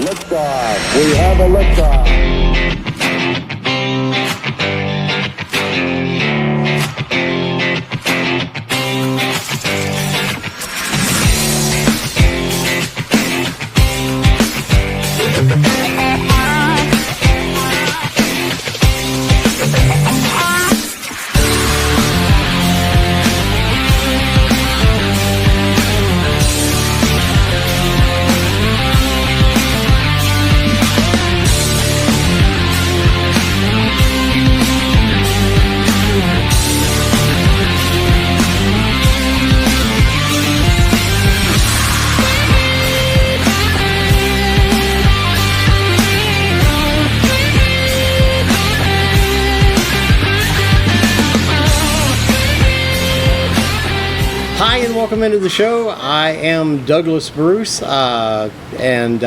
Liftoff. We have a liftoff. Hi and welcome into the show. I am Douglas Bruce and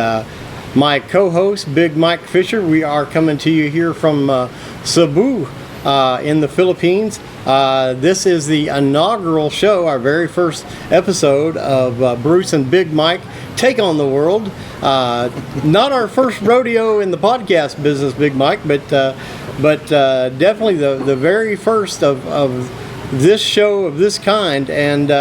my co-host Big Mike Fisher. We are coming to you here from Cebu in the Philippines. This is the inaugural show, our very first episode of Bruce and Big Mike Take on the World. Not our first rodeo in the podcast business, Big Mike, but definitely the very first of this show of this kind. And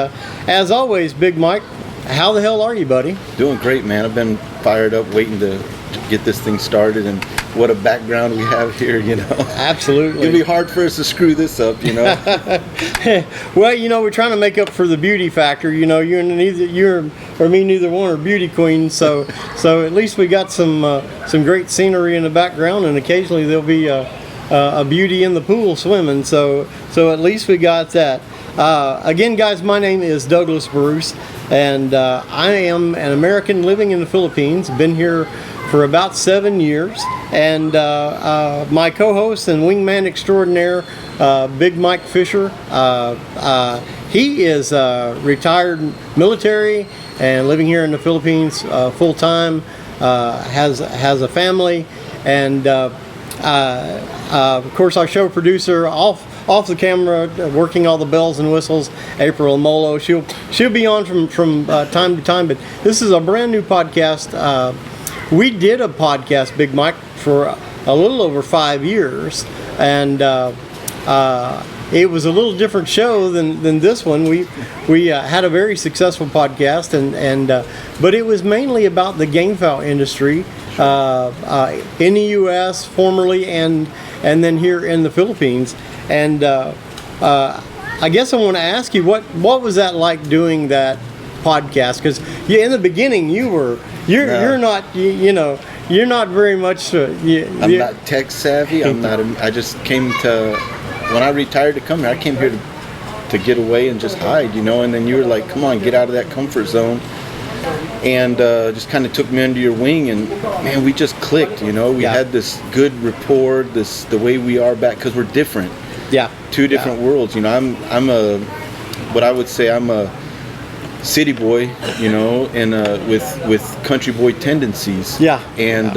as always, Big Mike, how the hell are you, buddy? Doing great, man. I've been fired up waiting to get this thing started, and what a background we have here, you know. Absolutely. It'll be hard for us to screw this up, you know. Well, you know, we're trying to make up for the beauty factor. You know, neither one are beauty queens, so at least we got some great scenery in the background, and occasionally there'll be a beauty in the pool swimming, so at least we got that. Again, guys, my name is Douglas Bruce, and I am an American living in the Philippines. Been here for about 7 years, and my co-host and wingman extraordinaire, Big Mike Fisher, he is retired military and living here in the Philippines full-time, has a family, and of course, our show producer off the camera, working all the bells and whistles, April Molo. She'll be on from time to time. But this is a brand new podcast. We did a podcast, Big Mike, for a little over 5 years, and it was a little different show than this one. We had a very successful podcast, and but it was mainly about the game fowl industry in the U.S. formerly, and then here in the Philippines. And I guess I want to ask you, what was that like doing that podcast? Because in the beginning you're not you're not very much. I'm not tech savvy. I just came to, when I retired to come here, I came here to get away and just hide, you know. And then you were like, come on, get out of that comfort zone. And just kind of took me under your wing, and man, we just clicked, you know. We had this good rapport, the way we are back, because we're different. Yeah. Two different worlds, you know. I'm a city boy, you know, and with country boy tendencies. Yeah. And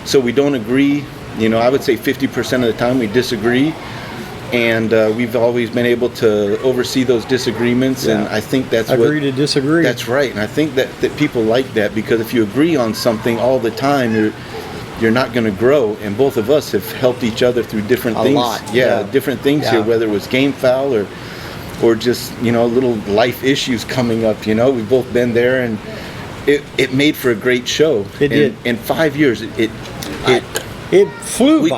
so we don't agree, you know. I would say 50% of the time we disagree. And we've always been able to oversee those disagreements, and I think that's agree to disagree. That's right, and I think that people like that, because if you agree on something all the time, you're not going to grow. And both of us have helped each other through different things. A lot. Different things here, whether it was game fowl or just, you know, little life issues coming up. You know, we've both been there, and it made for a great show. It did. In 5 years, it flew. We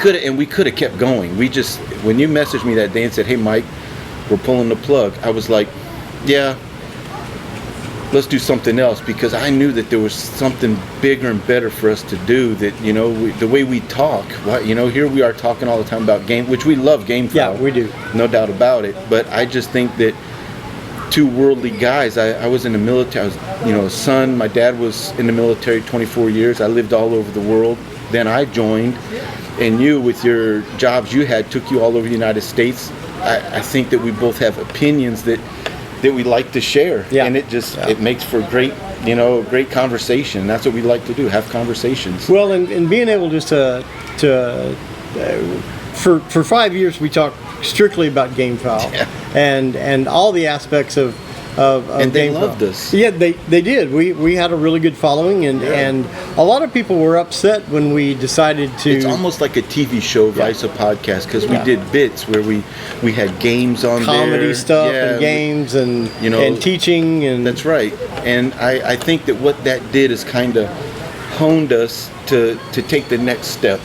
could have kept going. We just, when you messaged me that day and said, "Hey, Mike, we're pulling the plug," I was like, "Yeah, let's do something else," because I knew that there was something bigger and better for us to do. That, you know, the way we talk, you know, here we are talking all the time about game, which we love game fowl. Yeah, we do, no doubt about it. But I just think that two worldly guys. I was in the military. I was, you know, a son. My dad was in the military 24 years. I lived all over the world. Then I joined, and you, with your jobs you had, took you all over the United States. I think that we both have opinions that we like to share, and it just it makes for great conversation. That's what we like to do, have conversations. Well, and being able just to for 5 years we talked strictly about game fowl, and all the aspects of And they game loved foul. us. Yeah, they did. We had a really good following, and a lot of people were upset when we decided to. It's almost like a TV show, vice a podcast, because we did bits where we had games on comedy there. stuff and games and and teaching and. That's right. And I think that what that did is kind of honed us to take the next step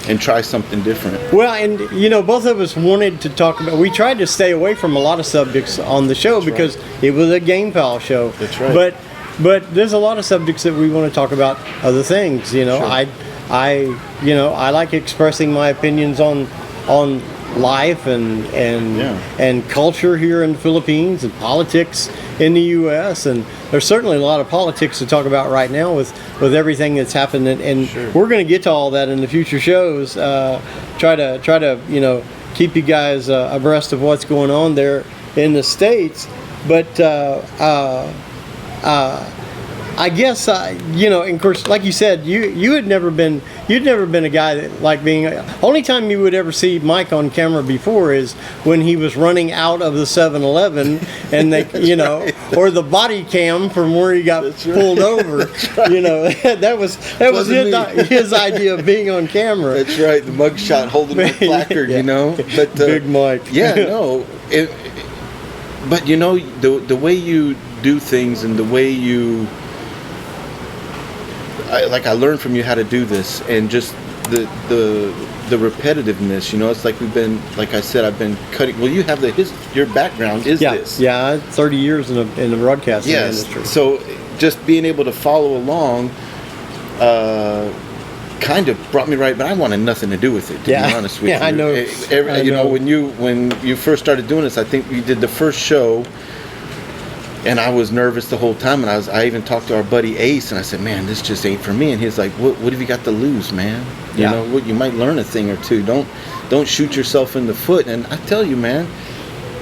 and try something different. Well, and both of us wanted to talk about. We tried to stay away from a lot of subjects on the show because it was a game pal show. That's right. But there's a lot of subjects that we want to talk about other things. Sure. I like expressing my opinions on life and culture here in the Philippines and politics in the U.S. and there's certainly a lot of politics to talk about right now with everything that's happened and we're going to get to all that in the future shows. Try to keep you guys abreast of what's going on there in the States, but I guess and of course, like you said, you'd never been a guy that like being. Only time you would ever see Mike on camera before is when he was running out of the 7-Eleven, and they, or the body cam from where he got pulled over. That was his idea of being on camera. That's right, the mugshot holding the placard. But Big Mike. But the way you do things and the way you. I learned from you how to do this, and just the repetitiveness. It's like we've been, like I said, I've been cutting. Well, you have your background is this. Yeah, 30 years in the broadcasting industry. So just being able to follow along, kind of brought me right. But I wanted nothing to do with it. To be honest with you. I know. I know. When you first started doing this, I think you did the first show. And I was nervous the whole time, and I even talked to our buddy Ace, and I said, "Man, this just ain't for me." And he's like, "What have you got to lose, man? You might learn a thing or two. Don't shoot yourself in the foot." And I tell you, man,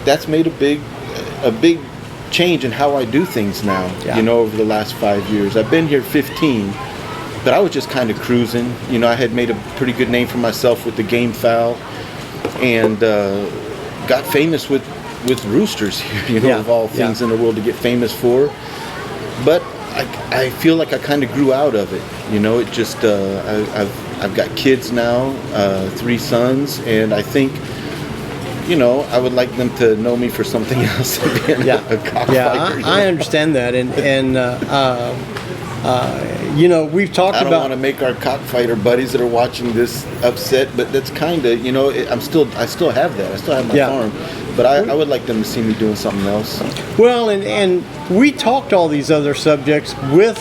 that's made a big change in how I do things now. Over the last 5 years, I've been here 15, but I was just kind of cruising. I had made a pretty good name for myself with the game foul, and got famous with roosters here, of all things in the world to get famous for. But I feel like I kind of grew out of it. It just I've got kids now, 3 sons, and I think I would like them to know me for something else than being a cockfighter. I understand that, and we've talked about. I don't want to make our cockfighter buddies that are watching this upset, but that's kind of I still have that. I still have my farm. But I would like them to see me doing something else. Well, and we talked all these other subjects with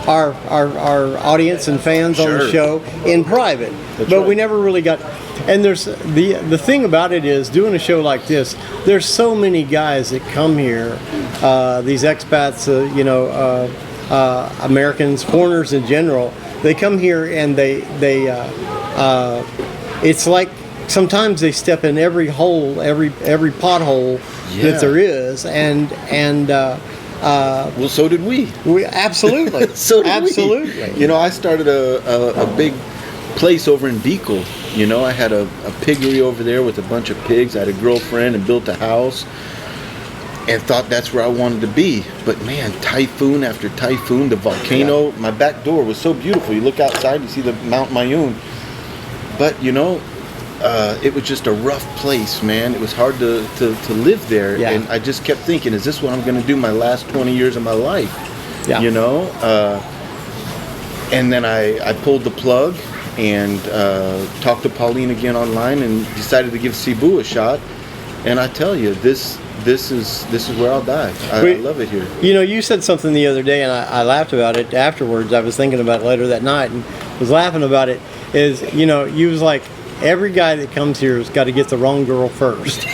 our audience and fans on the show in private, we never really got. And there's the thing about it is doing a show like this. There's so many guys that come here, these expats, Americans, foreigners in general. They come here and it's like. Sometimes they step in every hole, every pothole that there is, and well, so did we. We absolutely, so did absolutely. We. I started a big place over in Bicol. I had a piggery over there with a bunch of pigs. I had a girlfriend and built a house, and thought that's where I wanted to be. But man, typhoon after typhoon, the volcano. My back door was so beautiful. You look outside, you see the Mount Mayun, but it was just a rough place, man. It was hard to live there, and I just kept thinking, is this what I'm going to do my last 20 years of my life? And then I pulled the plug and talked to Pauline again online and decided to give Cebu a shot. And I tell you, this is where I'll die. I love it here. You said something the other day, and I laughed about it afterwards. I was thinking about it later that night and was laughing about it. You was like, every guy that comes here has got to get the wrong girl first.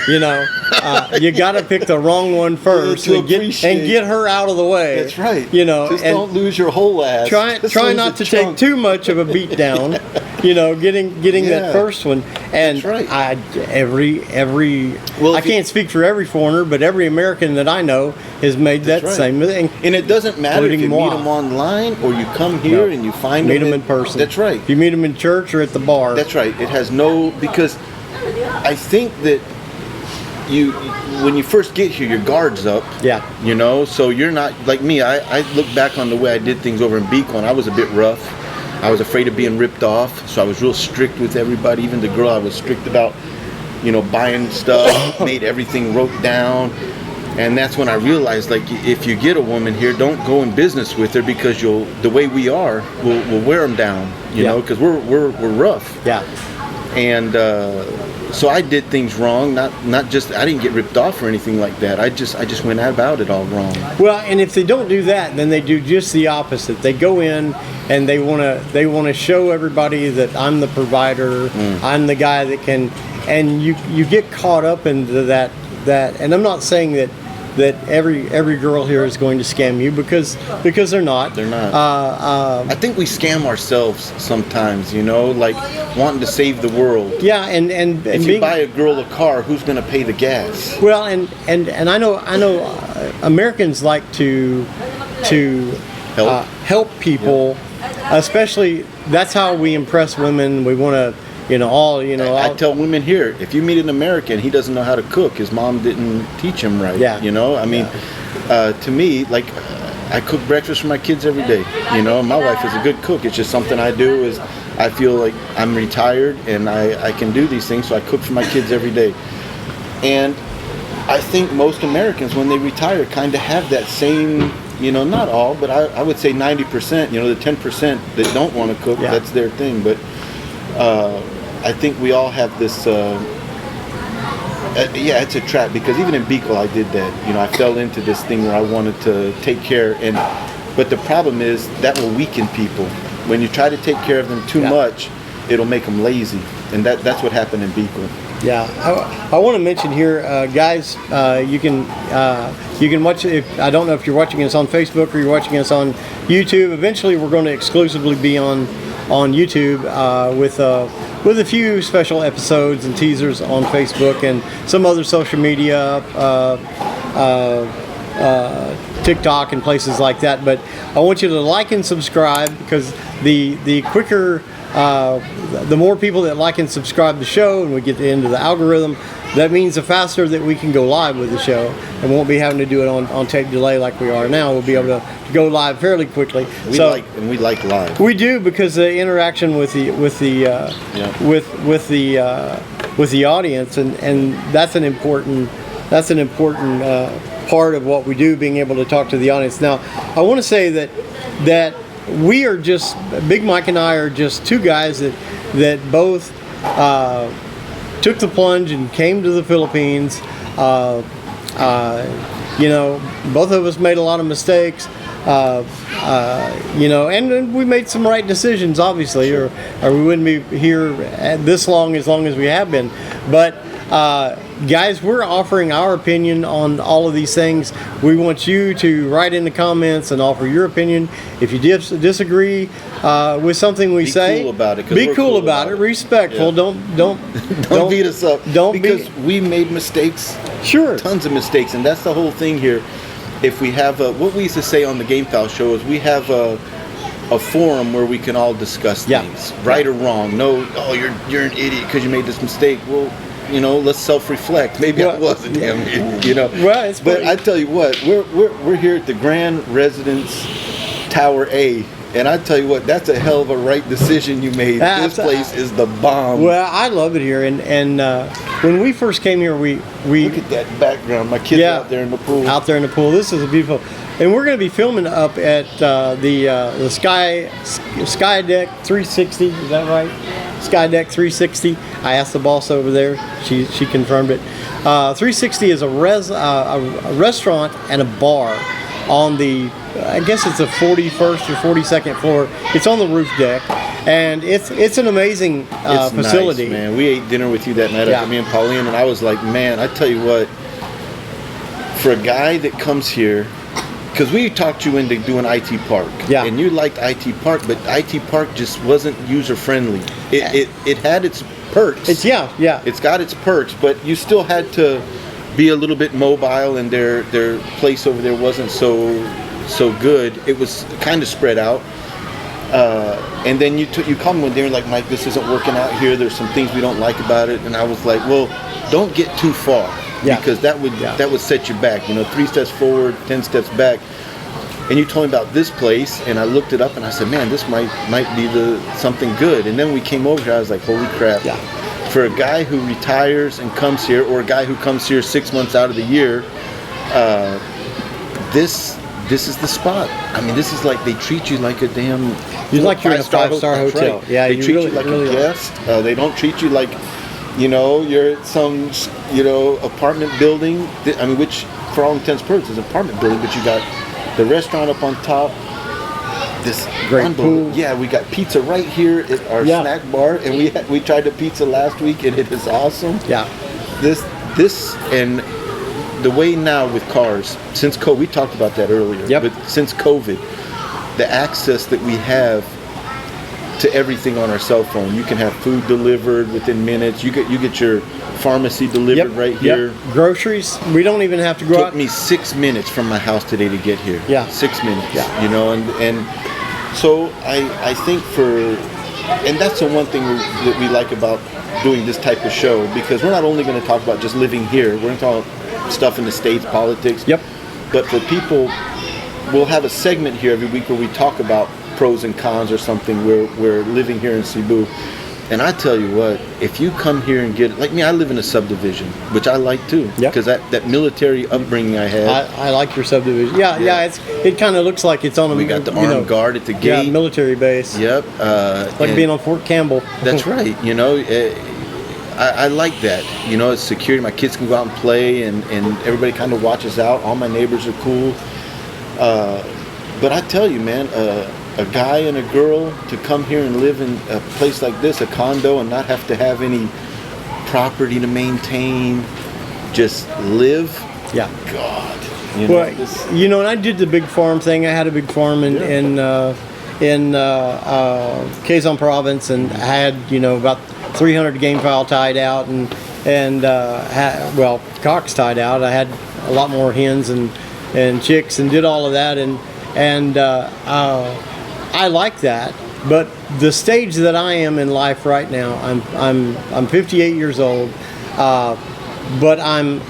You got to pick the wrong one first and get her out of the way. That's right. Just don't lose your whole ass. Try not to take too much of a beat down. Getting that first one. And that's right. I can't speak for every foreigner, but every American that I know has made that same thing. And it doesn't matter if you meet them online or you come here and you find meet them in person. That's right. If you meet them in church or at the bar. That's right. It has because I think that when you first get here, your guard's up. Yeah. You know, so you're not like me. I look back on the way I did things over in Beacon. I was a bit rough. I was afraid of being ripped off, so I was real strict with everybody. Even the girl, I was strict about, you know, buying stuff, made everything wrote down. And that's when I realized, like, if you get a woman here, don't go in business with her, because the way we are, we'll wear them down, you know, because we're rough. Yeah. And so I did things wrong. Not just, I didn't get ripped off or anything like that. I just went about it all wrong. Well, and if they don't do that, then they do just the opposite. They go in and they want to show everybody that I'm the provider. I'm the guy that can, and you get caught up into that. And I'm not saying that every girl here is going to scam you, because they're not. They're not. I think we scam ourselves sometimes, you know, like wanting to save the world. Yeah, and if you buy a girl a car, who's going to pay the gas? Well, and I know Americans like to help people, especially that's how we impress women. We want to. I tell women here, if you meet an American, he doesn't know how to cook. His mom didn't teach him right. Yeah. You know, I mean, to me, like, I cook breakfast for my kids every day. You know, my wife is a good cook. It's just something I do. Is I feel like I'm retired and I can do these things, so I cook for my kids every day. And I think most Americans, when they retire, kind of have that same. You know, not all, but I would say 90%. You know, the 10% that don't want to cook, that's their thing. But I think we all have this, it's a trap, because even in Beagle I did that. You know, I fell into this thing where I wanted to take care, but the problem is that will weaken people. When you try to take care of them too much, it'll make them lazy, and that's what happened in Beagle. Yeah, I want to mention here, guys, you can watch it. I don't know if you're watching us on Facebook or you're watching us on YouTube. Eventually we're going to exclusively be on YouTube with a few special episodes and teasers on Facebook and some other social media, TikTok and places like that. But I want you to like and subscribe, because the quicker, the more people that like and subscribe the show, and we get into the algorithm, that means the faster that we can go live with the show, and won't be having to do it on tape delay like we are now. We'll be able to go live fairly quickly. We like live. We do, because the interaction with the audience, and that's an important part of what we do, being able to talk to the audience. Now, I want to say that we are just, Big Mike and I are just two guys that both took the plunge and came to the Philippines. You know, both of us made a lot of mistakes. You know, and we made some right decisions, obviously, or we wouldn't be here this long as we have been. But guys, we're offering our opinion on all of these things. We want you to write in the comments and offer your opinion. If you disagree with something we say, be cool about it. Be cool about it. Respectful. Yeah. Don't beat us up. Because we made mistakes. Sure. Tons of mistakes, and that's the whole thing here. If we have what we used to say on the Game Pal show is we have a forum where we can all discuss things, right or wrong. No, you're an idiot because you made this mistake. Well, you know, let's self-reflect. Maybe I was a damn idiot, you know. Well, but I tell you what, we're here at the Grand Residence Tower A, and I tell you what, that's a hell of a right decision you made. This place is the bomb. Well, I love it here, and when we first came here, we look at that background. My kids out there in the pool. Out there in the pool. This is a beautiful. And we're going to be filming up at the Sky Deck 360. Is that right? Sky Deck 360. I asked the boss over there. She confirmed it. 360 is a restaurant and a bar on the, I guess it's the 41st or 42nd floor. It's on the roof deck, and it's an amazing facility. Nice, man. We ate dinner with you that night after me and Pauline, and I was like, man, I tell you what, for a guy that comes here, because we talked you into doing IT Park, and you liked IT Park, but IT Park just wasn't user friendly. It had its perks. It's got its perks, but you still had to be a little bit mobile, and their place over there wasn't so good. It was kind of spread out. And then you come one day and like, Mike, this isn't working out here. There's some things we don't like about it. And I was like, well, don't get too far. Yeah. because that would set you back. You know, 3 steps forward, 10 steps back. And you told me about this place, and I looked it up, and I said, man, this might be something good. And then we came over here, I was like, holy crap. Yeah. For a guy who retires and comes here, or a guy who comes here 6 months out of the year, this is the spot. I mean, this is like, they treat you like a damn... You're like you're in a 5-star That's hotel. right. Yeah, they you treat really, you like really a guest. They don't treat you like, you know, you're at some, you know, apartment building. I mean, which, for all intents and purposes, is an apartment building, but you got the restaurant up on top. This Great pool. Yeah, we got pizza right here at our snack bar, and we tried the pizza last week, and it is awesome. Yeah. This and the way now with cars, since COVID, we talked about that earlier. Yep. But since COVID, the access that we have to everything on our cell phone. You can have food delivered within minutes. You get your pharmacy delivered right here. Groceries, we don't even have to go out. Took me 6 minutes from my house today to get here. Yeah. 6 minutes. Yeah. You know, and so I think and that's the one thing that we like about doing this type of show, because we're not only going to talk about just living here, we're going to talk stuff in the States, politics. Yep. But for people, we'll have a segment here every week where we talk about pros and cons or something. We're living here in Cebu. And I tell you what, if you come here and get, like me, I live in a subdivision, which I like too. Yep. Because that military upbringing I had. I like your subdivision. Yeah. It kind of looks like it's on a. We got the armed guard at the gate. Yeah, military base. Yep. Like being on Fort Campbell. That's right. You know, I like that. You know, it's security. My kids can go out and play, and everybody kind of watches out. All my neighbors are cool. But I tell you, man, a guy and a girl to come here and live in a place like this, a condo, and not have to have any property to maintain, just live. Yeah. God. And I did the big farm thing. I had a big farm in Quezon province, and I had about 300 game fowl tied out, and cocks tied out. I had a lot more hens and chicks, and did all of that, and I like that. But the stage that I am in life right now, I'm 58 years old, but I'm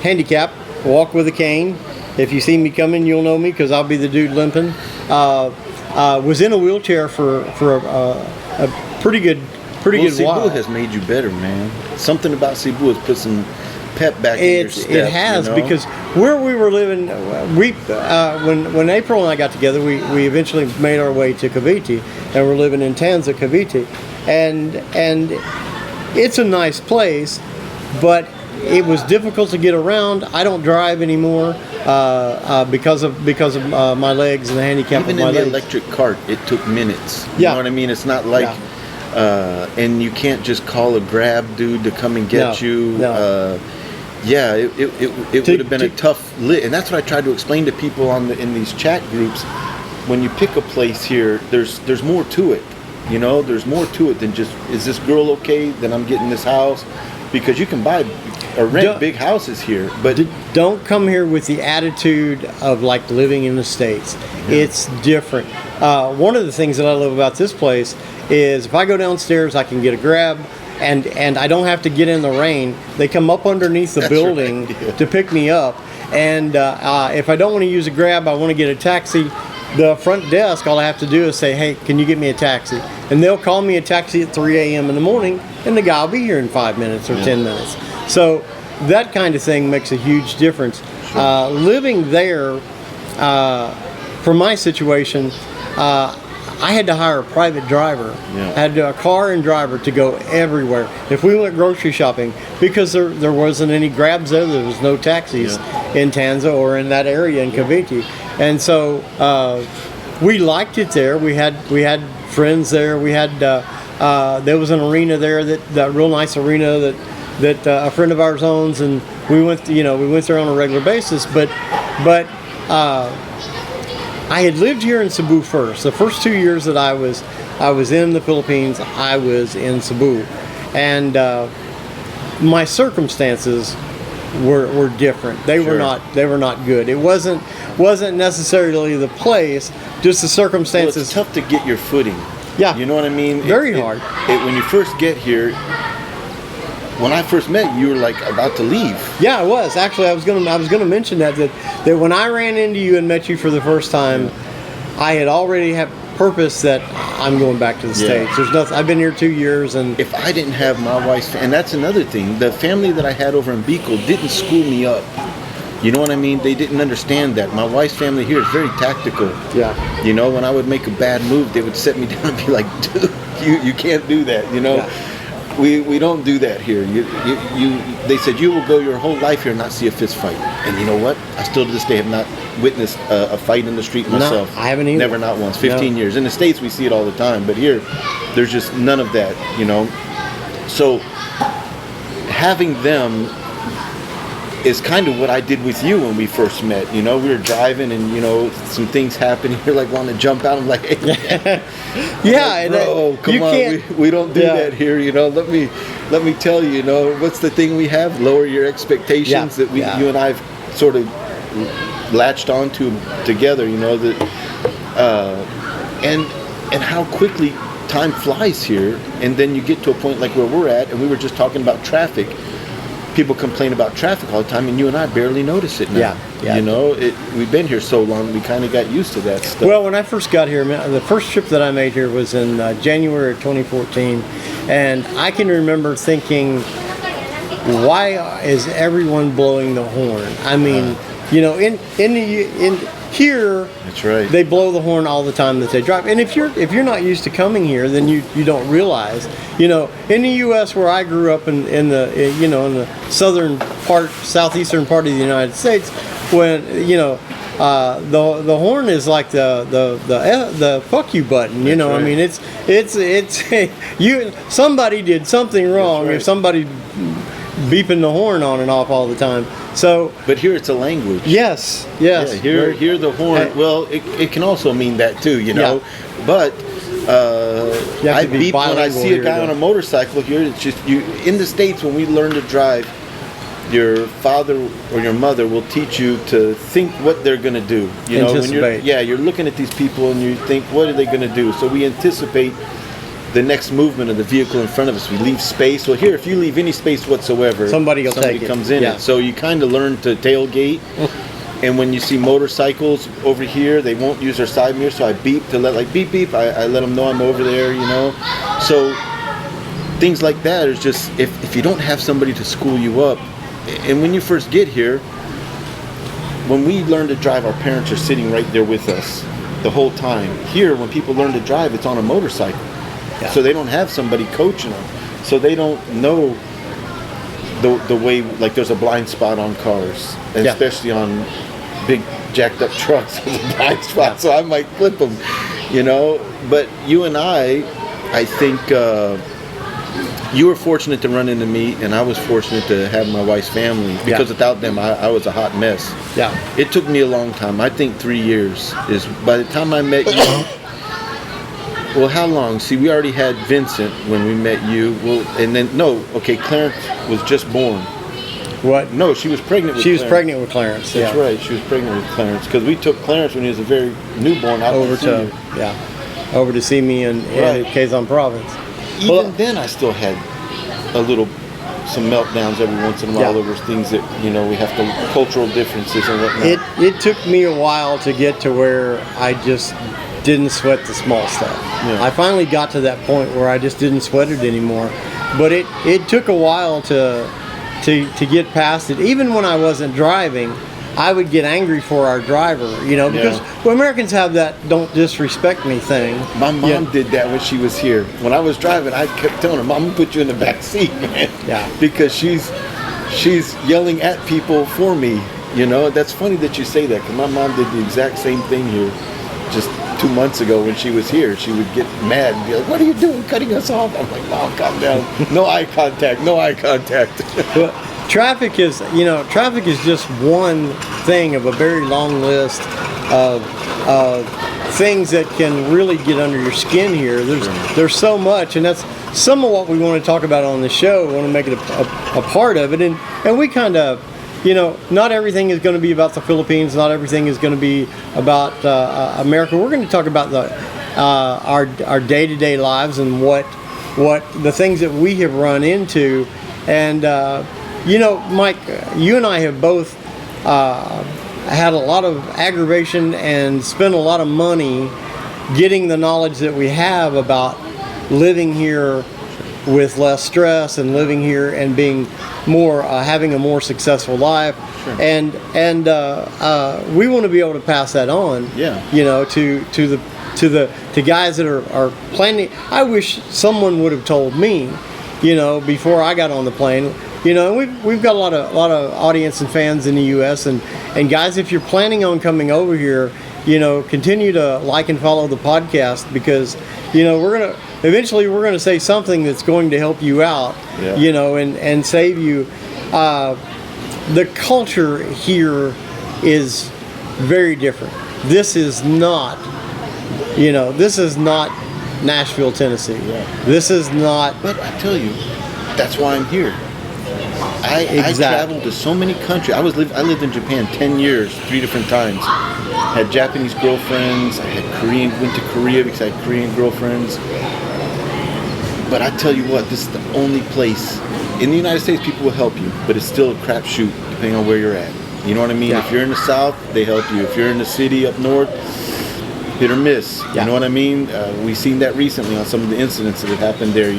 handicapped. Walk with a cane. If you see me coming, you'll know me because I'll be the dude limping. Was in a wheelchair for a pretty good Cebu while. has made you better, man. Something about Cebu has put some pep back in your step. It has, because where we were living, when April and I got together, we eventually made our way to Cavite, and we're living in Tanza, Cavite, and it's a nice place, but it was difficult to get around. I don't drive anymore because of my legs and the handicap Even of my in the legs. electric cart, it took minutes. You know what I mean? It's not like, and you can't just call a Grab dude to come and get you. No. It would have been a tough lit, and that's what I tried to explain to people in these chat groups. When you pick a place here, there's more to it. There's more to it than just, is this girl okay? Then I'm getting this house, because you can buy or rent big houses here, but don't come here with the attitude of like living in the States. It's different. One of the things that I love about this place is if I go downstairs, I can get a Grab, and I don't have to get in the rain. They come up underneath the building to pick me up, and if I don't want to use a Grab, I want to get a taxi. The front desk, all I have to do is say, hey, can you get me a taxi? And they'll call me a taxi at 3 a.m. in the morning, and the guy will be here in 5 minutes or 10 minutes. So that kind of thing makes a huge difference. Living there, for my situation, I had to hire a private driver. I had a car and driver to go everywhere. If we went grocery shopping, because there wasn't any Grabs there was no taxis in Tanza or in that area in Cavite. And so we liked it there. We had friends there. We had there was an arena there, that real nice arena that a friend of ours owns, and we went there on a regular basis. But I had lived here in Cebu first. The first 2 years that I was in the Philippines, I was in Cebu, and my circumstances were different. They were not good. It wasn't necessarily the place, just the circumstances. Well, it's tough to get your footing. Yeah. You know what I mean? Very hard. When you first get here, when I first met you, you were like about to leave. Yeah, I was. Actually, I was gonna mention that when I ran into you and met you for the first time, I had already had purpose that I'm going back to the States. There's nothing. I've been here 2 years, and if I didn't have my wife's, and that's another thing, the family that I had over in Beagle didn't school me up. You know what I mean? They didn't understand that. My wife's family here is very tactical. Yeah. You know, when I would make a bad move, they would set me down and be like, dude, you can't do that. You know, we don't do that here. They said you will go your whole life here and not see a fist fight. And you know what? I still to this day have not witnessed a fight in the street myself. No, I haven't either. Never, not once. 15 years. In the States, we see it all the time, but here, there's just none of that. You know, so having them is kind of what I did with you when we first met. You know, we were driving and, you know, some things happened. You're like wanting to jump out. I'm like, hey, yeah, like, bro, come on, we don't do that here. You know, let me tell you, you know, what's the thing we have? Lower your expectations that you and I've sort of latched onto together. You know that, and how quickly time flies here, and then you get to a point like where we're at, and we were just talking about traffic. People complain about traffic all the time, and you and I barely notice it now. Yeah. You know, we've been here so long, we kind of got used to that stuff. Well, when I first got here, the first trip that I made here was in January of 2014, and I can remember thinking, why is everyone blowing the horn? I mean, you know, in here, that's right, they blow the horn all the time that they drive. And if you're not used to coming here, then you don't realize. You know, in the U.S. where I grew up in the southeastern part of the United States, when the horn is like the fuck you button. You know, right. I mean, it's somebody did something wrong if somebody beeping the horn on and off all the time. So, but here it's a language. Yes. Yeah, here the horn. Well, it can also mean that too, you know. Yeah. But I beep when I see a guy on a motorcycle here. It's just you in the States when we learn to drive. Your father or your mother will teach you to think what they're going to do. You know, when you're looking at these people and you think, what are they going to do? So we anticipate the next movement of the vehicle in front of us. We leave space. Well, here, if you leave any space whatsoever, somebody comes in it. So you kind of learn to tailgate. And when you see motorcycles over here, they won't use their side mirror, so I beep to beep beep. I let them know I'm over there, you know. So things like that is just if you don't have somebody to school you up. And when you first get here, when we learn to drive, our parents are sitting right there with us the whole time. Here, when people learn to drive, it's on a motorcycle. Yeah. So they don't have somebody coaching them. So they don't know the way, like there's a blind spot on cars, and especially on big jacked up trucks, there's a blind spot. So I might flip them, you know. But you and I think you were fortunate to run into me, and I was fortunate to have my wife's family, because without them, I was a hot mess. Yeah. It took me a long time. I think 3 years is by the time I met you. Well, how long? See, we already had Vincent when we met you. Well, and then Clarence was just born. What? No, she was pregnant with Clarence. She was pregnant with Clarence. That's right. She was pregnant with Clarence because we took Clarence when he was a very newborn out over to see me in Quezon Province. Even then, I still had some meltdowns every once in a while over things that, you know, we have cultural differences and whatnot. It took me a while to get to where I just didn't sweat the small stuff. Yeah. I finally got to that point where I just didn't sweat it anymore. But it took a while to get past it. Even when I wasn't driving, I would get angry for our driver, you know, because Americans have that "don't disrespect me" thing. My mom did that when she was here. When I was driving, I kept telling her, "Mom, I'm gonna put you in the back seat, man." Yeah. Because she's yelling at people for me, you know. That's funny that you say that, because my mom did the exact same thing here. Just 2 months ago when she was here, she would get mad and be like, "What are you doing, cutting us off?" I'm like, "Mom, calm down. No eye contact, no eye contact." But traffic is just one thing of a very long list of things that can really get under your skin here. There's so much, and that's some of what we want to talk about on the show. We want to make it a part of it, and we kind of, you know, not everything is going to be about the Philippines. Not everything is going to be about America. We're going to talk about our day-to-day lives and what the things that we have run into And Mike, you and I have both had a lot of aggravation and spent a lot of money getting the knowledge that we have about living here with less stress and living here and being more having a more successful life. Sure. And we want to be able to pass that on. Yeah. To guys that are planning. I wish someone would have told me, before I got on the plane. And we've got a lot of audience and fans in the U.S. and guys, if you're planning on coming over here, continue to like and follow the podcast, because we're gonna say something that's going to help you out, and save you. The culture here is very different. This is not Nashville, Tennessee. Yeah. This is not. But I tell you, that's why I'm here. I traveled to so many countries. I lived in Japan 10 years, 3 different times. Had Japanese girlfriends. I had went to Korea because I had Korean girlfriends. But I tell you what, this is the only place. In the United States, people will help you, but it's still a crapshoot depending on where you're at. You know what I mean? Yeah. If you're in the South, they help you. If you're in the city up north, hit or miss. Yeah. You know what I mean? We've seen that recently on some of the incidents that have happened there,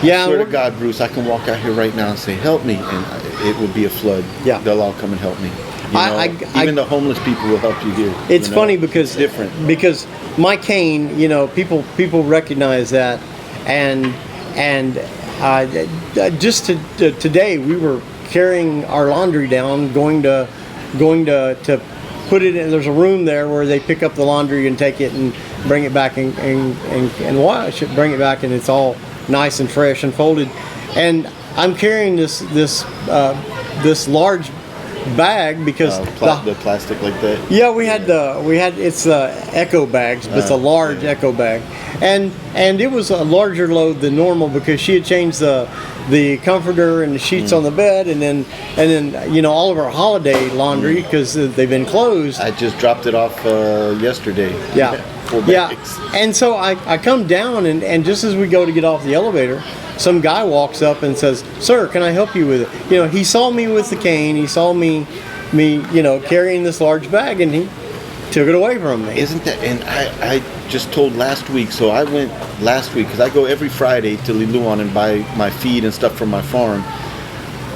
Yeah, I swear to God, Bruce, I can walk out here right now and say, help me, and it would be a flood. Yeah. They'll all come and help me. Even the homeless people will help you here. It's funny because it's different. Because my cane, people recognize that, and just today we were carrying our laundry down, going to put it in. There's a room there where they pick up the laundry and take it and bring it back and wash it, bring it back, and it's all nice and fresh and folded. And I'm carrying this large bag because the plastic like that. Yeah, we had it's Echo bags, but it's a large Echo bag, and it was a larger load than normal because she had changed the comforter and the sheets on the bed, and then all of our holiday laundry because they've been closed. I just dropped it off yesterday. Yeah. 4 bags. Yeah, and so I come down, and just as we go to get off the elevator, some guy walks up and says, "Sir, can I help you with it?" He saw me with the cane. He saw me, carrying this large bag, and he took it away from me. Isn't that? And I just told last week. So I went last week because I go every Friday to Liluan and buy my feed and stuff from my farm.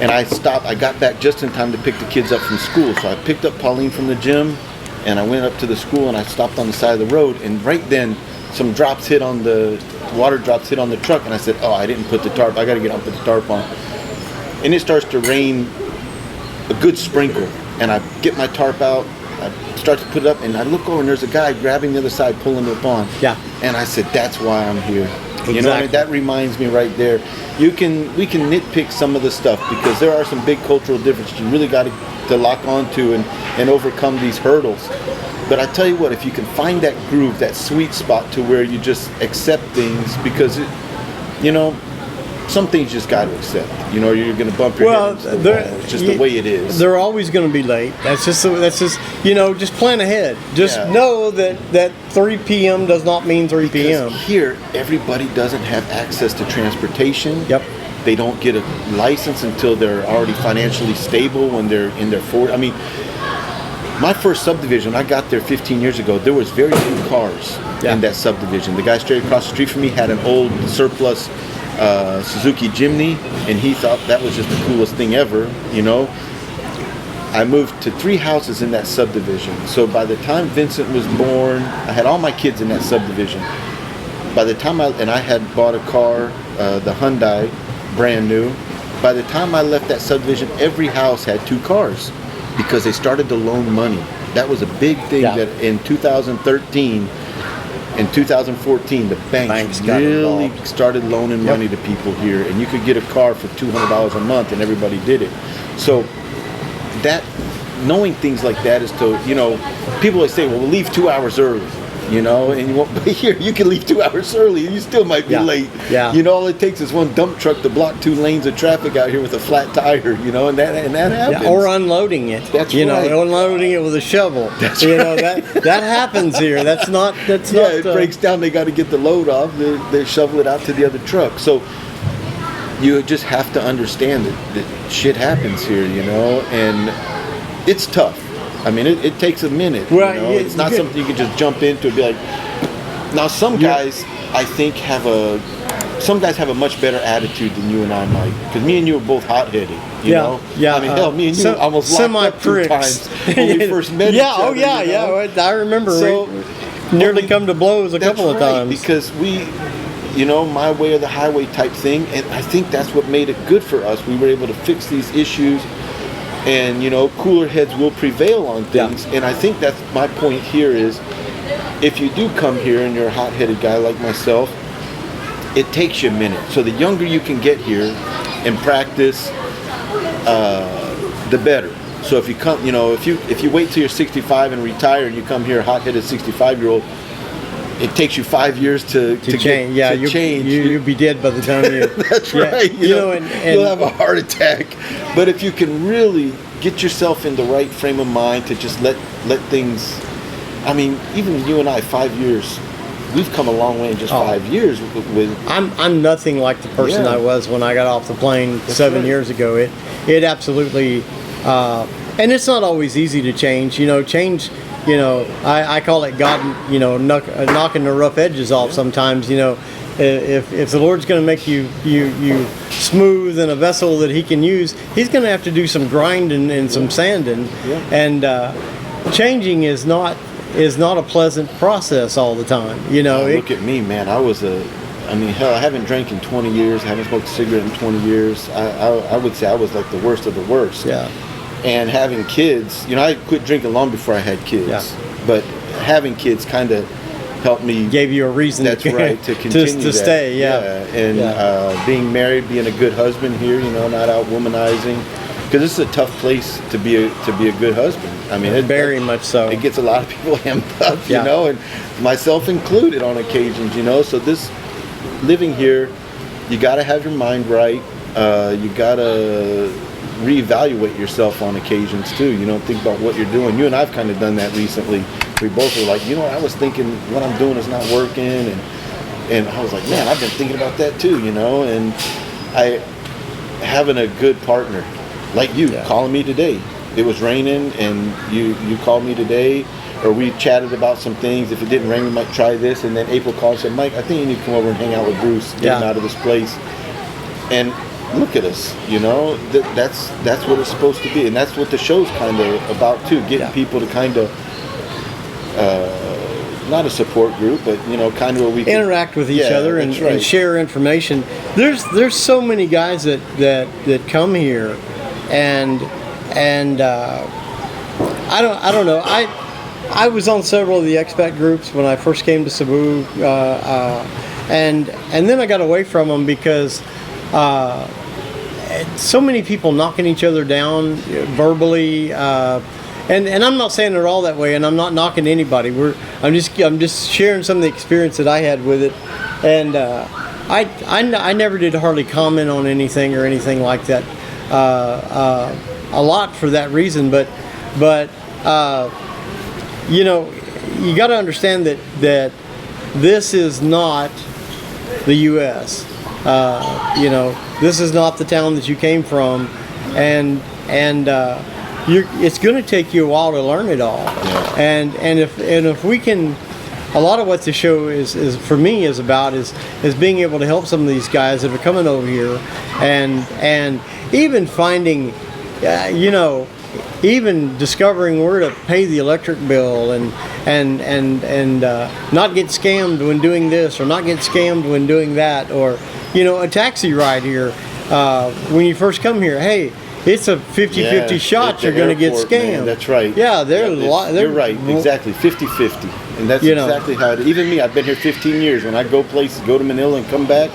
And I stopped. I got back just in time to pick the kids up from school. So I picked up Pauline from the gym, and I went up to the school, and I stopped on the side of the road. And right then, some water drops hit on the truck, and I said, "Oh, I didn't put the tarp. I got to get up and put the tarp on." And it starts to rain, a good sprinkle, and I get my tarp out. I start to put it up, and I look over, and there's a guy grabbing the other side, pulling it on. Yeah. And I said, "That's why I'm here." Exactly. That reminds me right there. We can nitpick some of the stuff because there are some big cultural differences. You really got to lock onto and overcome these hurdles. But I tell you what, if you can find that groove, that sweet spot to where you just accept things, because some things you just got to accept. You're going to bump your head into the wall. It's just the way it is. They're always going to be late. That's just just plan ahead. Just know that 3 p.m. does not mean 3 p.m. Because here, everybody doesn't have access to transportation. Yep. They don't get a license until they're already financially stable when they're in their 40s. I mean, my first subdivision, I got there 15 years ago, there was very few cars in that subdivision. The guy straight across the street from me had an old surplus Suzuki Jimny, and he thought that was just the coolest thing ever, I moved to 3 houses in that subdivision. So by the time Vincent was born, I had all my kids in that subdivision. By the time I had bought a car, the Hyundai, brand new. By the time I left that subdivision, every house had 2 cars because they started to loan money. That was a big thing that in 2013 and 2014, the banks really started loaning money to people here, and you could get a car for $200 a month, and everybody did it. So that knowing things like that is to, people always say, well, we'll leave 2 hours early. But here you can leave 2 hours early and you still might be late. Yeah. All it takes is one dump truck to block 2 lanes of traffic out here with a flat tire, and that happens. Yeah, or unloading it. That's right. Unloading it with a shovel. That's right. that happens here. That's not. It breaks down. They got to get the load off. They shovel it out to the other truck. So you just have to understand that shit happens here, you know, and it's tough. I mean, it takes a minute. Well, you know? It's not something you can just jump into and be like. Now, some guys, I think, have a much better attitude than you and I might, because me and you are both hot-headed. You know? Yeah. I mean, hell, me and you almost locked up 2 times when we first met each other. I remember. So, nearly come to blows a couple of times because we, you know, my way or the highway type thing, and I think that's what made it good for us. We were able to fix these issues, and you know, cooler heads will prevail on things. And I think that's my point here is, if you do come here and you're a hot-headed guy like myself, it takes you a minute. So the younger you can get here and practice, the better. So if you come, you know, if you wait till you're 65 and retire and you come here, a hot-headed 65-year-old, it takes you 5 years to change. You'll be dead by the time you. That's right. You know, and you'll have a heart attack. But if you can really get yourself in the right frame of mind to just let things. I mean, even you and I, 5 years. We've come a long way in just 5 years. I'm nothing like the person I was when I got off the plane 7 years ago. It absolutely, and it's not always easy to change. You know, change. You know, I call it God. You know, knocking the rough edges off sometimes. You know, if the Lord's going to make you smooth in a vessel that He can use, He's going to have to do some grinding and some sanding. And changing is not a pleasant process all the time. You know, look at me, man. I mean, hell, I haven't drank in 20 years. I haven't smoked a cigarette in 20 years. I would say I was like the worst of the worst. Yeah. And having kids, you know, I quit drinking long before I had kids. Yeah. But having kids kind of helped me. Gave you a reason. That's right, to continue to stay. Yeah. And being married, being a good husband here, you know, not out womanizing. Because this is a tough place to be a good husband. I mean, very much so. It gets a lot of people hemmed up, you know, and myself included on occasions, you know. So this living here, you got to have your mind right. You got to reevaluate yourself on occasions too. You know, think about what you're doing. You and I've kind of done that recently. We both were like, you know what, I was thinking what I'm doing is not working, and I was like, man, I've been thinking about that too, you know. And having a good partner. Like you, calling me today. It was raining, and you called me today, or we chatted about some things. If it didn't rain, we might try this. And then April called and said, Mike, I think you need to come over and hang out with Bruce, get him out of this place. And look at us, you know. That's what it's supposed to be, and that's what the show's kind of about too. Getting people to kind of, not a support group, but you know, kind of where we can interact with each other and share information. There's so many guys that come here. And I don't know. I was on several of the expat groups when I first came to Cebu, and then I got away from them because so many people knocking each other down verbally. And I'm not saying they're all that way, and I'm not knocking anybody. I'm just sharing some of the experience that I had with it, and I never did hardly comment on anything or anything like that. A lot for that reason, but you know, you got to understand that this is not the U.S. You know, this is not the town that you came from, and it's going to take you a while to learn it all. And if we can, a lot of what the show is for me is about is being able to help some of these guys that are coming over here, and even finding, you know, even discovering where to pay the electric bill and not get scammed when doing this or not get scammed when doing that, or you know, a taxi ride here when you first come here. Hey, it's a 50-50 shot you're going to get scammed. Man, that's right. Yeah, there's a lot. You're right, exactly, 50-50. And that's exactly how it is. Even me, I've been here 15 years. When I go places, go to Manila and come back,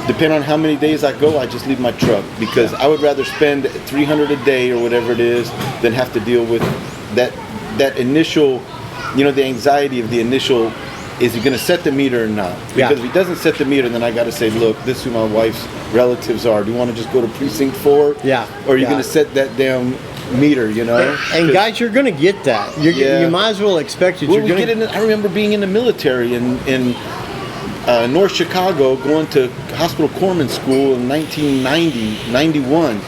depending on how many days I go, I just leave my truck, because I would rather spend $300 a day or whatever it is than have to deal with that initial, you know, the anxiety of the initial, is he going to set the meter or not? Because if he doesn't set the meter, then I got to say, look, this is who my wife's relatives are. Do you want to just go to precinct 4? Yeah. Or are you going to set that damn meter, you know? And guys, you're going to get that. You might as well expect it. Well, I remember being in the military, and North Chicago, going to Hospital Corpsman School in 1990, 91,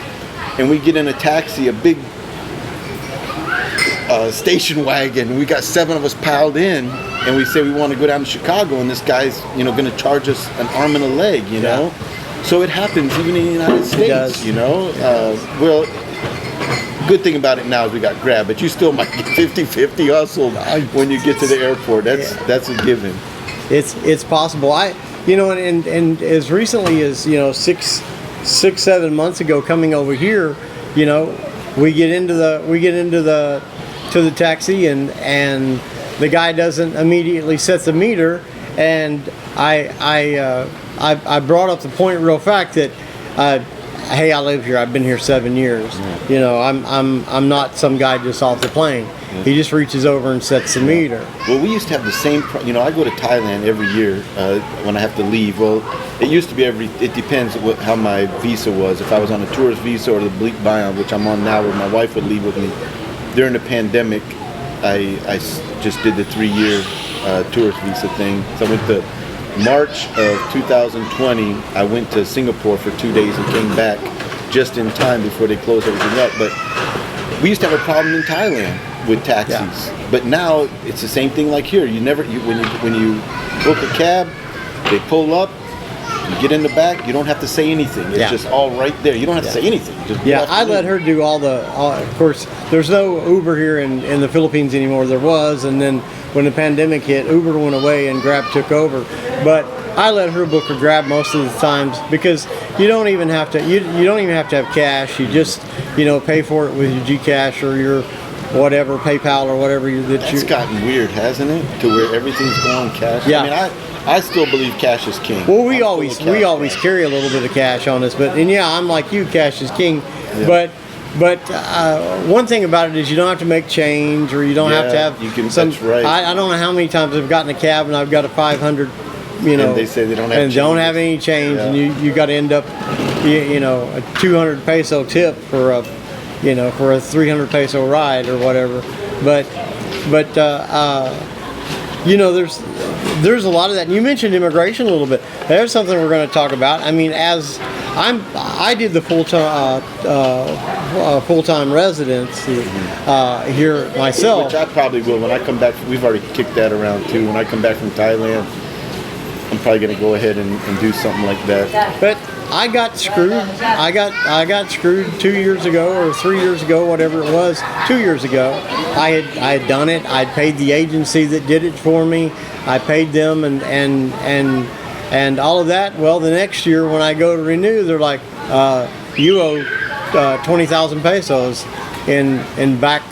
and we get in a taxi, a big station wagon. We got 7 of us piled in, and we say we want to go down to Chicago, and this guy's, going to charge us an arm and a leg, you know. So it happens even in the United States, does. Well, good thing about it now is we got Grab, but you still might get 50-50 hustled when you get to the airport. That's a given. It's possible. And as recently as 6-7 months ago, coming over here, we get into the taxi, and the guy doesn't immediately set the meter, and I brought up the point real fact that hey, I live here. I've been here 7 years. I'm not some guy just off the plane. He just reaches over and sets the meter. Well, we used to have the same. I go to Thailand every year when I have to leave. Well, it used to be it depends how my visa was. If I was on a tourist visa or the bleak buyout, which I'm on now, where my wife would leave with me. During the pandemic, I just did the 3-year tourist visa thing. So I went to March of 2020. I went to Singapore for 2 days and came back just in time before they closed everything up. But we used to have a problem in Thailand with taxis, but now it's the same thing like here. When you book a cab, they pull up, you get in the back, you don't have to say anything. It's just all right there. You don't have to say anything. I let her do of course, there's no Uber here in the Philippines anymore. There was, and then when the pandemic hit, Uber went away and Grab took over. But I let her book or Grab most of the times, because you don't even have to have cash. You just pay for it with your GCash or your whatever, PayPal or whatever That's gotten weird, hasn't it? To where everything's going cash. Yeah. I mean, I still believe cash is king. Well, we always carry a little bit of cash on us, but I'm like you, cash is king. Yeah. But one thing about it is you don't have to make change, or you don't have to have some. That's right. I don't know how many times I've gotten a cab and I've got a 500. And they say they don't have. And don't have any change, and you got to end up, a 200 peso tip for a 300 peso ride or whatever. But there's a lot of that. And you mentioned immigration a little bit. There's something we're going to talk about. I mean, I did the full-time residency here myself. Which I probably will when I come back. We've already kicked that around too. When I come back from Thailand, I'm probably going to go ahead and do something like that. But I got screwed. I got screwed 2 years ago or 3 years ago, whatever it was. 2 years ago, I had done it. I'd paid the agency that did it for me. I paid them and all of that. Well, the next year when I go to renew, they're like, you owe 20,000 pesos in back.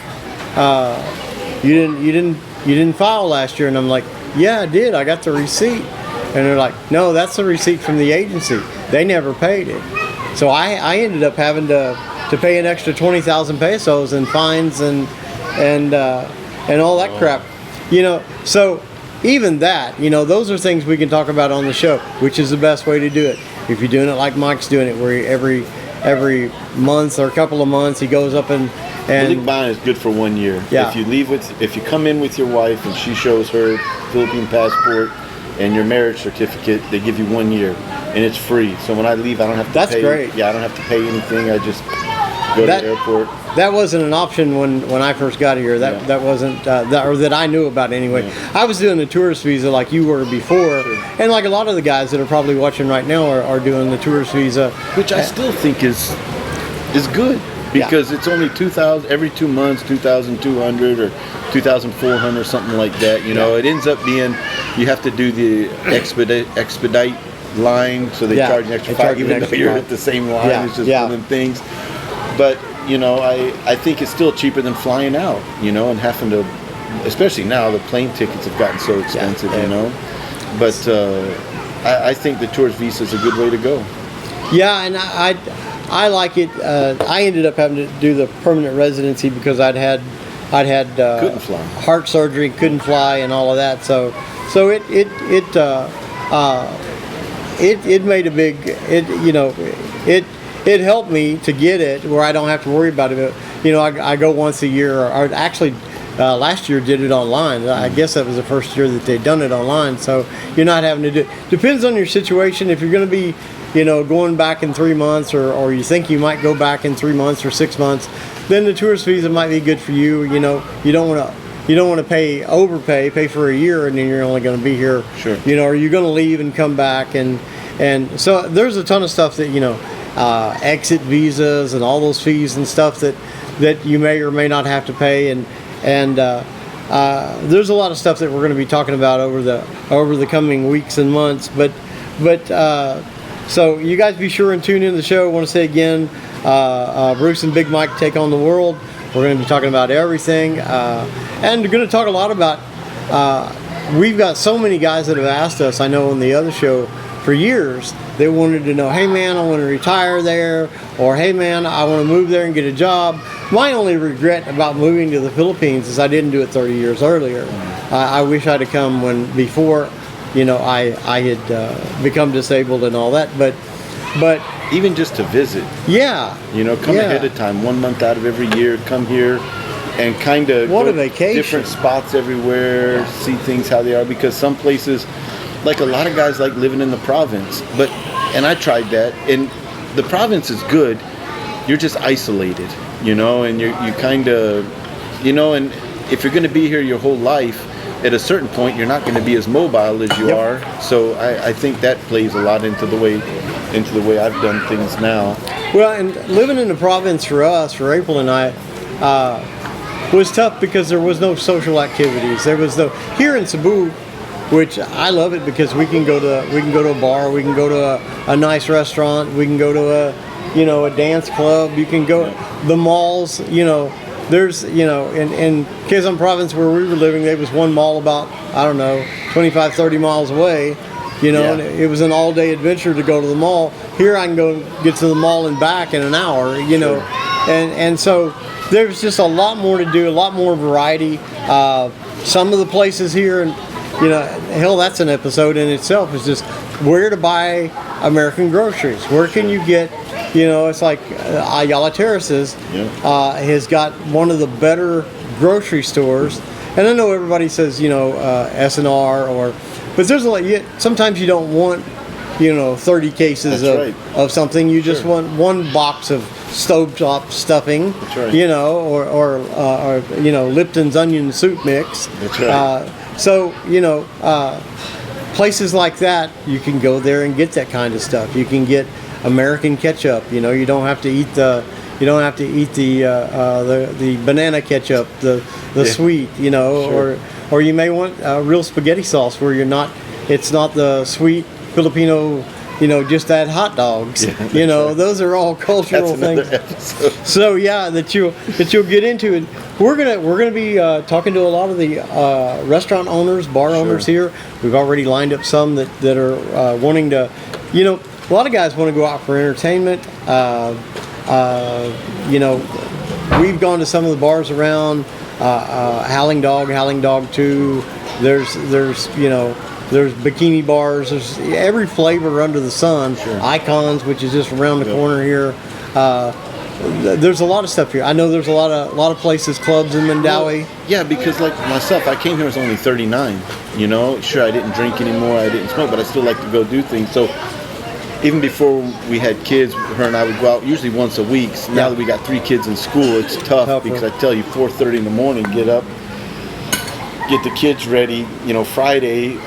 You didn't file last year, and I'm like, yeah, I did. I got the receipt. And they're like, no, that's the receipt from the agency. They never paid it. So I ended up having to pay an extra 20,000 pesos in fines and all that crap. So even that, those are things we can talk about on the show, which is the best way to do it. If you're doing it like Mike's doing it, where every month or a couple of months he goes up and Bleak bond is good for 1 year. Yeah. If you come in with your wife and she shows her Philippine passport and your marriage certificate, they give you 1 year, and it's free. So when I leave, I don't have to pay. That's great. Yeah, I don't have to pay anything. I just go to the airport. That wasn't an option when I first got here. That wasn't that I knew about anyway. Yeah. I was doing the tourist visa like you were before, and like a lot of the guys that are probably watching right now are doing the tourist visa, which I still think is good. Because it's only 2,000 every 2 months, 2,200 or 2,400, something like that. It ends up being you have to do the expedite line, so they charge an extra $5, even though you're at the same line. It's just one of them things. But I think it's still cheaper than flying out. And having to, especially now, the plane tickets have gotten so expensive. But I think the tourist visa is a good way to go. Yeah, and I like it. I ended up having to do the permanent residency because I'd had couldn't fly. Heart surgery, couldn't fly, and all of that. So it made a big it helped me to get it where I don't have to worry about it. I go once a year, or actually last year did it online. I guess that was the first year that they'd done it online. So you're not having to do. Depends on your situation. If you're going to be, going back in 3 months, or you think you might go back in 3 months or 6 months, then the tourist visa might be good for you. You don't want to overpay for a year, and then you're only going to be here. Sure. Or you're going to leave and come back, and so there's a ton of stuff that exit visas and all those fees and stuff that you may or may not have to pay, and there's a lot of stuff that we're going to be talking about over the coming weeks and months. But so you guys be sure and tune in to the show. I want to say again, Bruce and Big Mike take on the world. We're going to be talking about everything, and we're going to talk a lot about. We've got so many guys that have asked us. I know on the other show for years, they wanted to know, hey man, I want to retire there, or hey man, I want to move there and get a job. My only regret about moving to the Philippines is I didn't do it 30 years earlier. I wish I'd have come before, I had become disabled and all that. But even just to visit. Yeah. Come ahead of time, 1 month out of every year, come here and kind of what a vacation. Different spots everywhere, see things how they are, because some places, like a lot of guys like living in the province, and I tried that, and the province is good. You're just isolated, and you kind of, and if you're going to be here your whole life, at a certain point, you're not going to be as mobile as you are. So I think that plays a lot into the way I've done things now. Well, and living in the province for us, for April and I, was tough because there was no social activities. There was here in Cebu, which I love it because we can go to a bar, we can go to a nice restaurant, we can go to a dance club, you can go the malls, there's in Quezon province where we were living, there was one mall about 25-30 miles away, and it was an all-day adventure to go to the mall. Here I can go get to the mall and back in an hour, Sure. and so there's just a lot more to do, a lot more variety. Some of the places here, and hell, that's an episode in itself, is just where to buy American groceries. Where can you get, it's like Ayala Terraces has got one of the better grocery stores. And I know everybody says, S&R, but there's a lot, sometimes you don't want, 30 cases of something. You just want one box of stovetop stuffing, That's right. or Lipton's onion soup mix. That's right. So, places like that, you can go there and get that kind of stuff. You can get American ketchup. You don't have to eat the banana ketchup, the sweet. Sure. Or you may want real spaghetti sauce where it's not the sweet Filipino. Just that hot dogs. Yeah, right. Those are all cultural things. Episode. So that you'll get into it. We're gonna be talking to a lot of the restaurant owners, bar owners here. We've already lined up some that are wanting to. A lot of guys want to go out for entertainment. We've gone to some of the bars around Howling Dog 2. There's bikini bars. There's every flavor under the sun. Sure. Icons, which is just around the corner here. There's a lot of stuff here. I know there's a lot of places, clubs in Mandawi. Well, yeah, because like myself, I came here when I was only 39. Sure, I didn't drink anymore, I didn't smoke, but I still like to go do things. So even before we had kids, her and I would go out usually once a week. So now that we got 3 kids in school, it's tough because I tell you, 4:30 in the morning, get up, get the kids ready. Friday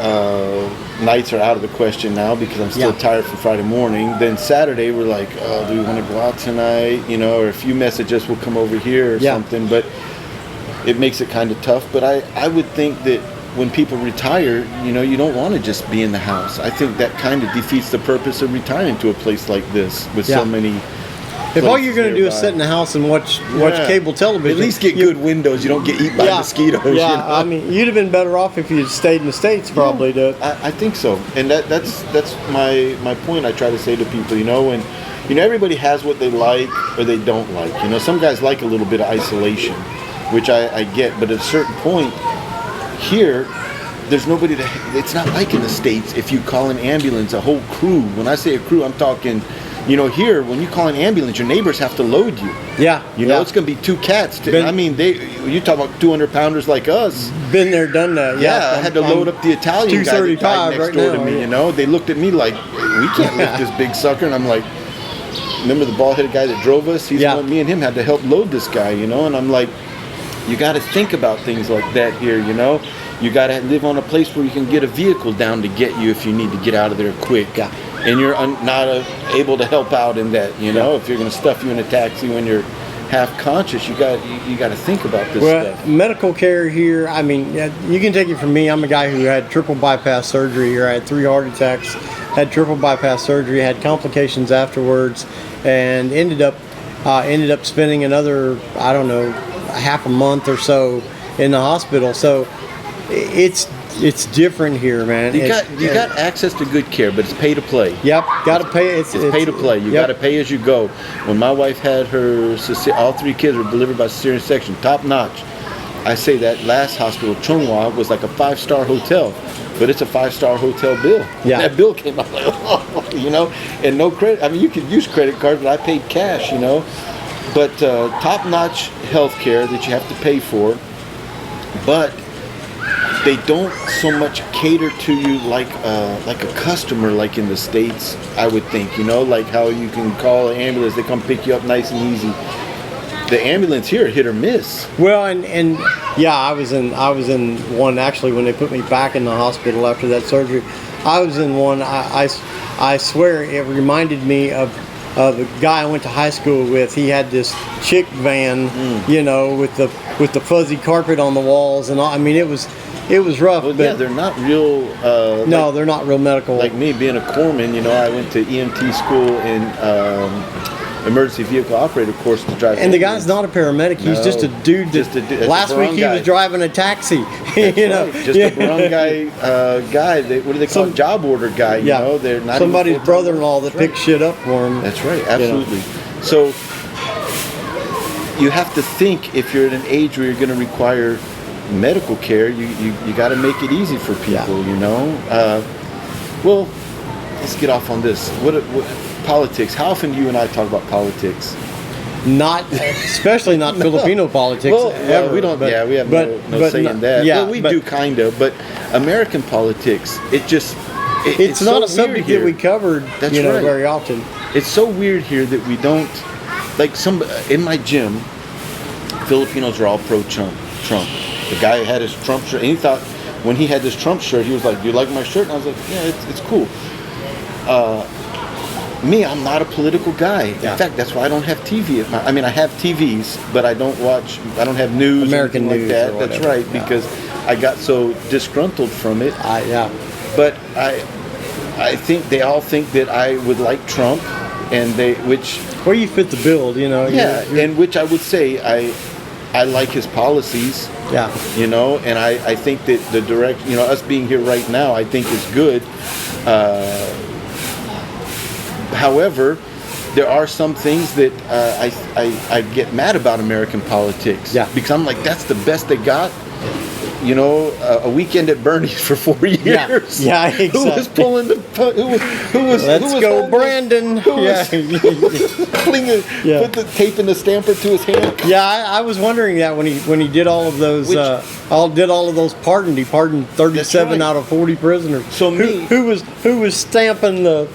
nights are out of the question now because I'm still tired from Friday morning. Then Saturday we're like, oh, do we want to go out tonight? Or if you message us, we'll come over here or something. But it makes it kind of tough. But I would think that when people retire, you don't want to just be in the house. I think that kind of defeats the purpose of retiring to a place like this with so many. If all you're going to do is sit in the house and watch cable television, at least get good windows. You don't get eaten by mosquitoes. Yeah, I mean, you'd have been better off if you'd stayed in the States, probably. I think so, and that's my point. I try to say to people, and everybody has what they like or they don't like. Some guys like a little bit of isolation, which I get, but at a certain point, here, there's nobody it's not like in the States. If you call an ambulance, a whole crew. When I say a crew, I'm talking You know, here when you call an ambulance, your neighbors have to load you. Yeah. You know, it's going to be 2 cats. I mean, you talk about 200-pounders like us. Been there, done that. Yeah, I had to load up the Italian guy that died next door to me. Yeah. You know, they looked at me like, we can't lift this big sucker, and I'm like, remember the bald-headed guy that drove us? He's the one, me and him had to help load this guy. You know, and I'm like, you got to think about things like that here. You know, you got to live on a place where you can get a vehicle down to get you if you need to get out of there quick. Yeah. And you're not able to help out in that, you know. If you're going to stuff you in a taxi when you're half conscious, you got to think about this stuff. Medical care here, I mean, you can take it from me. I'm a guy who had triple bypass surgery here. I had 3 heart attacks, had triple bypass surgery, had complications afterwards, and ended up spending another, I don't know, half a month or so in the hospital. So it's different here, man. You got access to good care, but it's pay to play. Yep, got to pay. It's pay to play. You got to pay as you go. When my wife had her, all 3 kids were delivered by cesarean section, top notch. I say that last hospital, Chonghua, was like a 5-star hotel, but it's a 5-star hotel bill. Yeah. That bill came out like, oh, you know, and no credit. I mean, you could use credit cards, but I paid cash, you know. But top notch health care that you have to pay for, but they don't so much cater to you like a customer, like in the States, I would think, you know, like how you can call an ambulance, they come pick you up nice and easy. The ambulance here, hit or miss. Well, and yeah, I was in one actually when they put me back in the hospital after that surgery. I was in one. I swear it reminded me of the guy I went to high school with. He had this chick van, you know, with the fuzzy carpet on the walls and all. I mean, it was rough. Well, but yeah, they're not real. No, they're not real medical. Like me being a corpsman, you know, I went to EMT school in emergency vehicle operator course to drive. And the guy's not a paramedic. He's just a dude. Last week he was driving a taxi. You know, right. Just a barangay guy. What do they call it? Job order guy. You know, they're not somebody's brother-in-law that picks shit up for him. That's right. Absolutely. You know. So you have to think if you're at an age where you're going to require medical care, you got to make it easy for people. You know. Well, let's get off on this. What politics? How often do you and I talk about politics? Not, especially not Filipino politics. Well, we don't. But, we have no say in that. Yeah, well, we do kind of. But American politics, it's not so a subject that we covered. That's right. Very often. It's so weird here that we don't. Like in my gym, Filipinos are all pro Trump. The guy had his Trump shirt, and he thought when he had this Trump shirt, he was like, "Do you like my shirt?" And I was like, "Yeah, it's cool." Me, I'm not a political guy. In fact, that's why I don't have TV. I mean, I have TVs, but I don't have news. American news like that. That's right, because I got so disgruntled from it. But I think they all think that I would like Trump, and where you fit the bill, you know. And which I would say I like his policies. Yeah. You know, and I think that the direct, you know, us being here right now, I think is good. However, there are some things that I get mad about American politics. Yeah. Because I'm like, that's the best they got. You know, a weekend at Bernie's for 4 years. Yeah, exactly. Who was pulling the? Let's go, Brandon. Put the tape in the stamper to his hand. Yeah, I was wondering that when he did all of those pardons. He pardoned 37 out of 40 prisoners. So who was stamping the?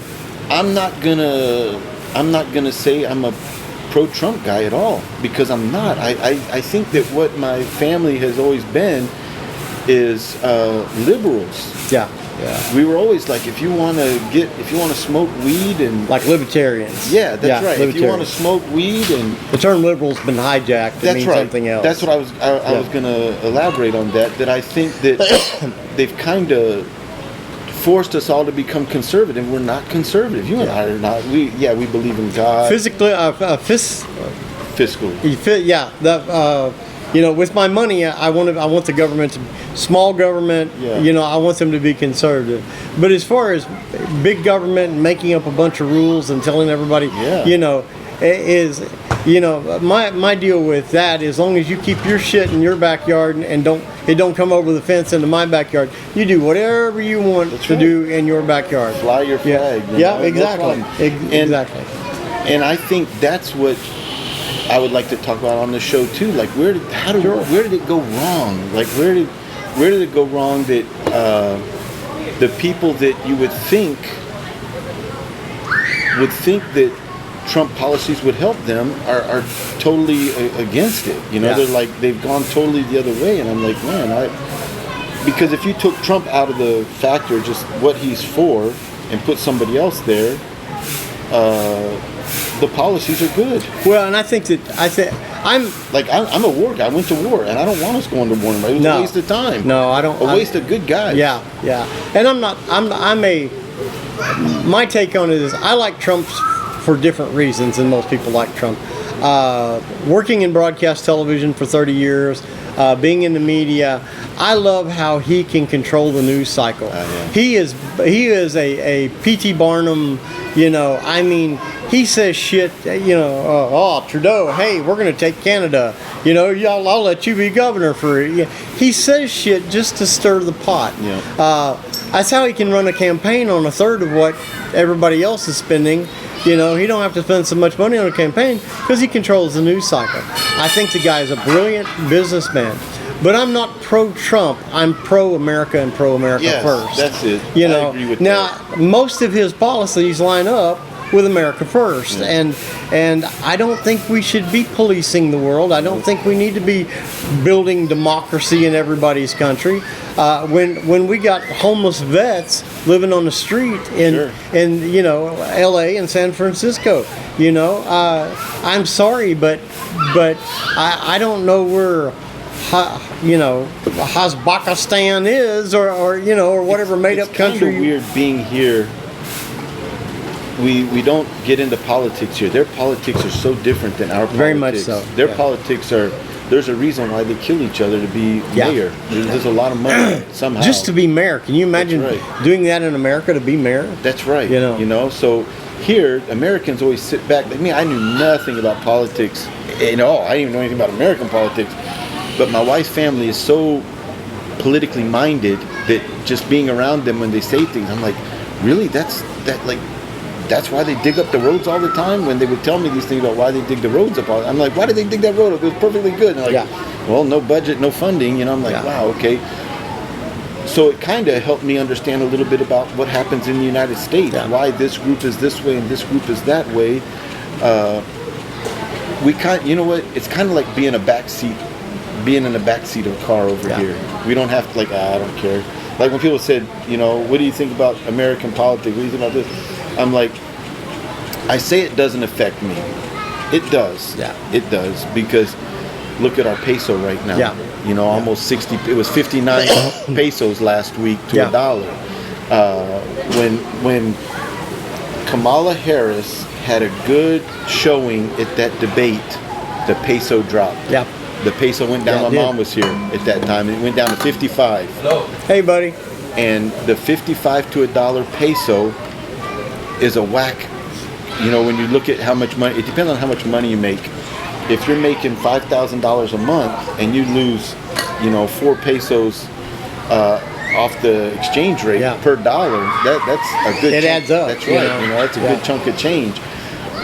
I'm not gonna say I'm a pro-Trump guy at all, because I'm not. I think that what my family has always been is liberals. Yeah. We were always like, if you want to smoke weed and like libertarians. Yeah, that's right. If you want to smoke weed and the term liberal's been hijacked to mean something else. That's what I was going to elaborate on that. That I think that they've kind of forced us all to become conservative. We're not conservative. You and I are not. We believe in God. Fiscally. Yeah. You know, with my money, I want the government to small government. Yeah. You know, I want them to be conservative. But as far as big government and making up a bunch of rules and telling everybody, you know, my deal with that is, as long as you keep your shit in your backyard and don't come over the fence into my backyard, you do whatever you want to do in your backyard. Fly your flag. Yeah, exactly. Exactly. And I think that's what I would like to talk about on the show too. Like, where did it go wrong? Like, where did it go wrong that the people that you would think that Trump policies would help them are totally against it. You know, Yeah. they're like, they've gone totally the other way. And I'm like, man, because if you took Trump out of the factor, just what he's for, and put somebody else there, the policies are good. Well, and I think I'm I'm a war guy. I went to war, and I don't want us going to war. It was a waste of time. No, I don't. A waste of good guys. Yeah. And my take on it is I like Trump for different reasons than most people like Trump. Working in broadcast television for 30 years, being in the media, I love how he can control the news cycle. Yeah. He is a P.T. Barnum, you know, I mean, he says shit, you know, Trudeau, hey, we're going to take Canada, you know, I'll let you be governor for it. He says shit just to stir the pot. Yeah. That's how he can run a campaign on a third of what everybody else is spending. You know, he don't have to spend so much money on a campaign because he controls the news cycle. I think the guy is a brilliant businessman. But I'm not pro-Trump. I'm pro-America and pro-America first. That's it. You I know, agree with now that. most of his policies line up with America first, and I don't think we should be policing the world. I don't think we need to be building democracy in everybody's country. When we got homeless vets living on the street in you know, L.A. and San Francisco, you know, I'm sorry, but I don't know where, you know, Hazbakistan is, or you know, or whatever made up country. It's kind of weird being here. We don't get into politics here. Their politics are so different than our politics. Very much so. Their politics are, there's a reason why they kill each other to be mayor. There's a lot of money somehow. Just to be mayor. Can you imagine doing that in America, to be mayor? That's right. You know, so here, Americans always sit back. I mean, I knew nothing about politics at all. I didn't even know anything about American politics. But my wife's family is so politically minded that just being around them when they say things, I'm like, really? That's why they dig up the roads all the time? When they would tell me these things about why they dig the roads up, I'm like, why did they dig that road up? It was perfectly good. And they're like, well, no budget, no funding. You know, I'm like, wow, okay. So it kind of helped me understand a little bit about what happens in the United States, why this group is this way and this group is that way. You know what? It's kind of like being in the backseat of a car over here. We don't have to, like, I don't care. Like when people said, you know, what do you think about American politics? What do you think about this? I'm like, I say it doesn't affect me. It does. Yeah. It does, because look at our peso right now. Yeah. You know, almost 60. It was 59 pesos last week to a dollar. When Kamala Harris had a good showing at that debate, the peso dropped. Yeah. The peso went down. My mom was here at that time. It went down to 55. Hello. Hey, buddy. And the 55 to a dollar peso is a whack. You know, when you look at how much money, it depends on how much money you make. If you're making $5,000 a month and you lose, you know, 4 pesos off the exchange rate per dollar, that's a good chunk. It adds up. That's right. You know, that's a good chunk of change.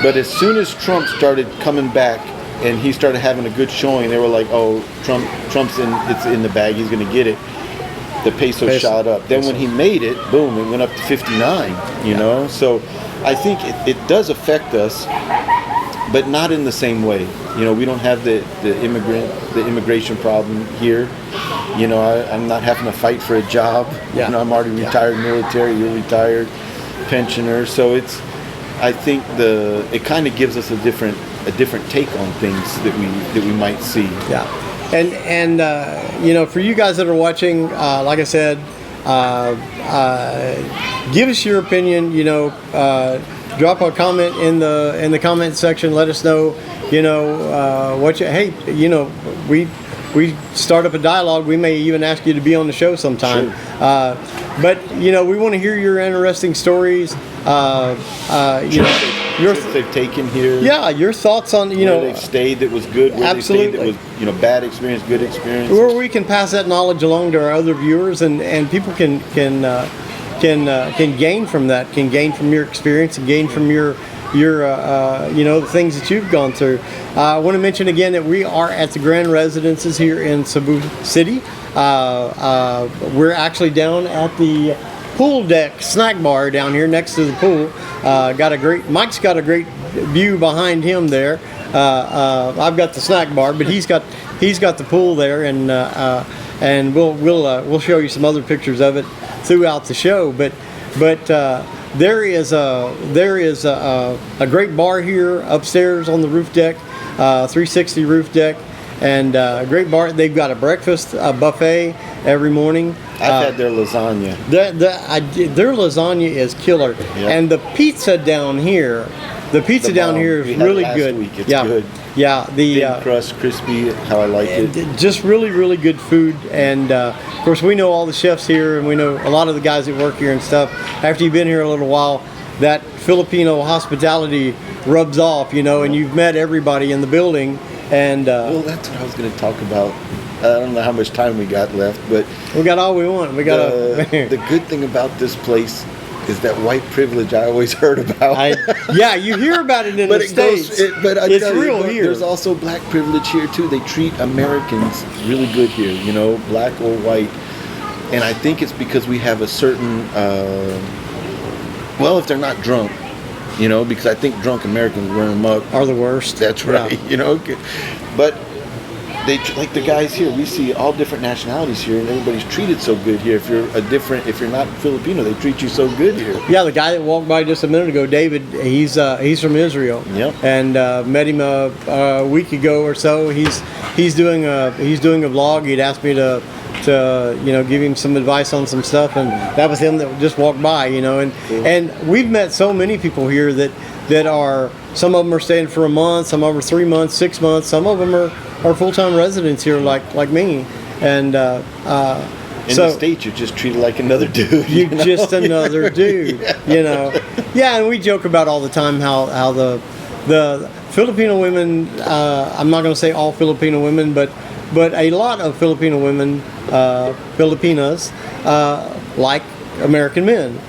But as soon as Trump started coming back and he started having a good showing, they were like, oh, Trump's it's in the bag, he's going to get it. The peso shot up. Then when he made it, boom, it went up to 59, you know? So I think it does affect us, but not in the same way. You know, we don't have the immigration problem here. You know, I'm not having to fight for a job. You know, I'm already retired military, you're retired pensioner. So I think it kind of gives us a different take on things that we might see. Yeah. And you know, for you guys that are watching, like I said, give us your opinion. You know, drop a comment in the comment section. Let us know. You know, hey, you know, we start up a dialogue. We may even ask you to be on the show sometime. Sure. But you know, we want to hear your interesting stories. You know, they've taken here. Yeah, your thoughts on, you know, they've stayed that was good, where absolutely. They stayed that was, you know, bad experience, good experience. Where we can pass that knowledge along to our other viewers, and people can gain from that, can gain from your experience, and gain from your the things that you've gone through. I want to mention again that we are at the Grand Residences here in Cebu City. We're actually down at the pool deck snack bar down here next to the pool. Mike's got a great view behind him there. I've got the snack bar, but he's got the pool there, and we'll show you some other pictures of it throughout the show. But there is a great bar here upstairs on the roof deck, 360 roof deck, and a great bar. They've got a breakfast buffet every morning. I've had their lasagna. Their lasagna is killer, and the pizza down here. The pizza down here is really good. It's good. Yeah, the thin crust, crispy, how I like it. Just really, really good food. And of course, we know all the chefs here, and we know a lot of the guys that work here and stuff. After you've been here a little while, that Filipino hospitality rubs off, and you've met everybody in the building. And well, that's what I was going to talk about. I don't know how much time we got left, but we got all we want. We got the good thing about this place is that white privilege I always heard about. You hear about it in the States. It's real here. There's also black privilege here too. They treat Americans really good here, black or white. And I think it's because we have a certain, if they're not drunk, because I think drunk Americans run amok. Are the worst. That's right, But they, like the guys here, we see all different nationalities here, and everybody's treated so good here. If you're not Filipino, they treat you so good here. Yeah, the guy that walked by just a minute ago, David, he's from Israel. Yep. And met him a week ago or so. He's doing a vlog. He'd asked me to give him some advice on some stuff, and that was him that just walked by. And we've met so many people here that are, some of them are staying for a month, some of them are 3 months, 6 months, some of them are full-time residents here like me. And in the States, you're just treated like another dude. You're just another dude. Yeah, and we joke about all the time how the Filipino women, I'm not going to say all Filipino women, but a lot of Filipino women, Filipinas, like American men.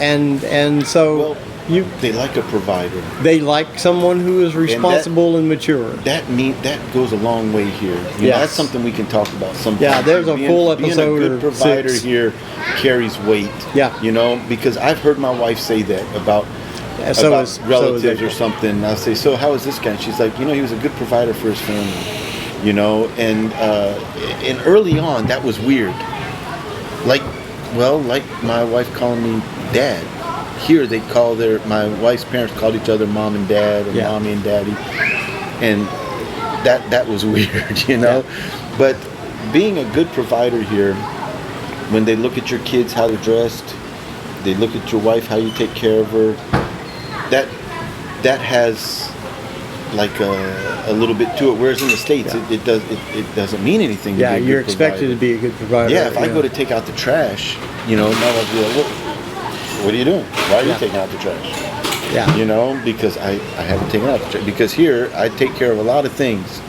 And so they like a provider. They like someone who is responsible and mature. That goes a long way here. That's something we can talk about sometime. Yeah, there's a full episode. Being a good provider here carries weight. Yeah. Because I've heard my wife say that about relatives or something. I'll say, so how is this guy? And she's like, he was a good provider for his family. And early on that was weird. Like my wife calling me dad. Here they call my wife's parents called each other mom and dad, and mommy and daddy, and that was weird, Yeah. But being a good provider here, when they look at your kids how they're dressed, they look at your wife how you take care of her, that has like a little bit to it. Whereas in the States, it doesn't mean anything. Yeah, you're expected to be a good provider. Yeah, if I go to take out the trash, my wife will be like, what are you doing? Why are you taking out the trash? Yeah. Because I haven't taken out the trash. Because here, I take care of a lot of things.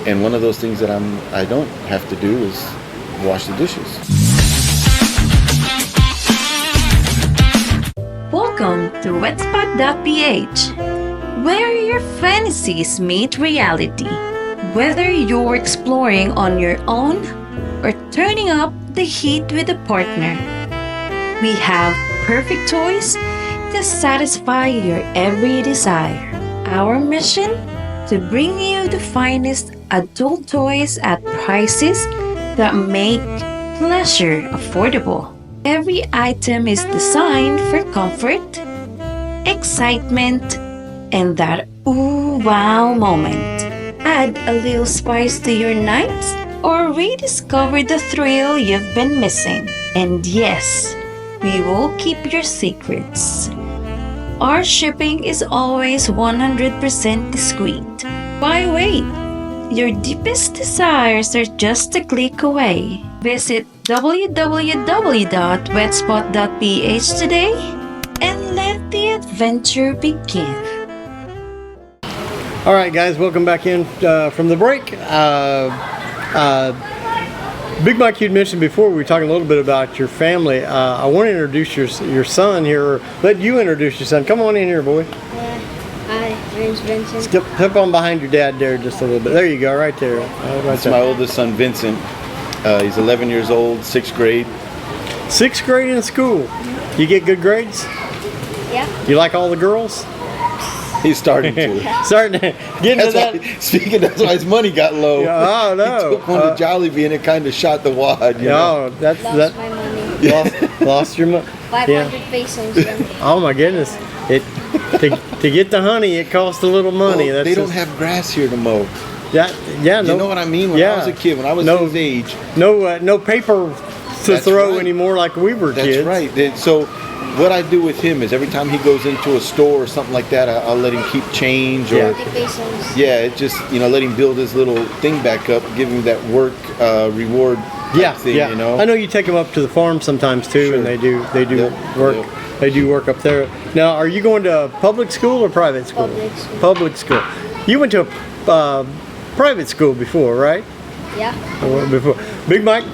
And one of those things that I don't have to do is wash the dishes. Welcome to expat.ph, where your fantasies meet reality. Whether you're exploring on your own or turning up the heat with a partner, we have perfect toys to satisfy your every desire. Our mission? To bring you the finest adult toys at prices that make pleasure affordable. Every item is designed for comfort, excitement, and that ooh wow moment. Add a little spice to your nights or rediscover the thrill you've been missing. And yes, we will keep your secrets. Our shipping is always 100% discreet. Why wait? Your deepest desires are just a click away. Visit www.wetspot.ph today and let the adventure begin. All right, guys, welcome back in from the break. Big Mike, you'd mentioned before, we were talking a little bit about your family. I want to introduce your son here, or let you introduce your son. Come on in here, boy. Hi, my name's Vincent. Step on behind your dad there just a little bit. There you go, right there. Right That's there. my oldest son, Vincent. He's 11 years old, 6th grade. 6th grade in school. You get good grades? Yeah. You like all the girls? He's starting to. Starting to get into that. That's why his money got low. Oh, no. He took one to Jollibee and it kind of shot the wad. You know? Oh, that's Lost that. my money. Lost your money. 500 pesos. Yeah. Oh my goodness! To get the honey, it costs a little money. Well, That's they don't just- have grass here to mow. Yeah. You know what I mean? When I was a kid, when I was his age. No paper to That's throw right. anymore like we were That's kids. right. So what I do with him is every time he goes into a store or something like that, I'll let him keep change or 50 pesos. yeah, it just let him build his little thing back up, give him that work reward type thing. Yeah. You know. I know you take them up to the farm sometimes too, Sure. and they do Yep, work. yep. They do work up there. Now, are you going to public school or private school? Public school. Public school. You went to a private school before, right? Yeah. Before. Big Mike,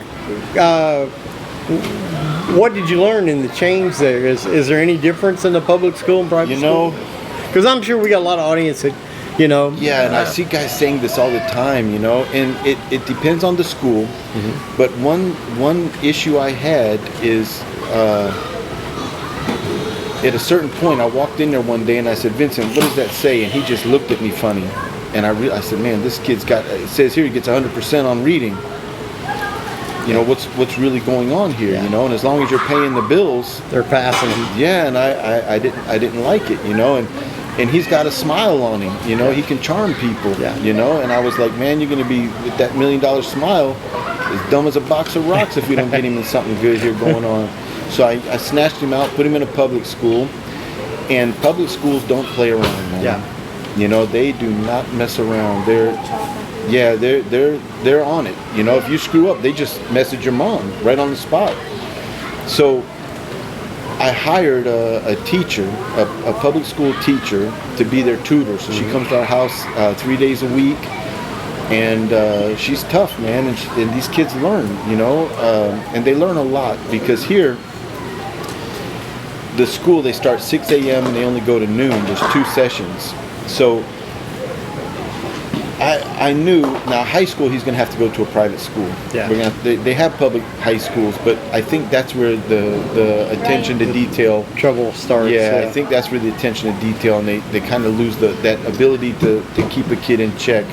what did you learn in the change there? Is there any difference in the public school and private You school? know. Because I'm sure we got a lot of audience that, Yeah, and I see guys saying this all the time, and it depends on the school. But one issue I had is at a certain point, I walked in there one day and I said, Vincent, what does that say? And he just looked at me funny. And I said, man, this kid's got, it says here he gets 100% on reading. What's really going on here, and as long as you're paying the bills, they're passing them. yeah, and I didn't like it, and he's got a smile on him, he can charm people, Yeah. and I was like, man, you're gonna be with that $1 million smile as dumb as a box of rocks if we don't get him in something good here going on. So I snatched him out, put him in a public school, and public schools don't play around, man. Yeah. They do not mess around. They're on it. If you screw up, they just message your mom right on the spot. So I hired a teacher, a public school teacher, to be their tutor. So she comes to our house 3 days a week, and she's tough, man. And these kids learn, and they learn a lot because here, the school, they start 6 a.m. and they only go to noon. There's 2 sessions. So I knew, now high school, he's going to have to go to a private school. Yeah. They have public high schools, but I think that's where the attention to detail, Trouble starts. I think that's where the attention to detail, and they kind of lose that ability to keep a kid in check.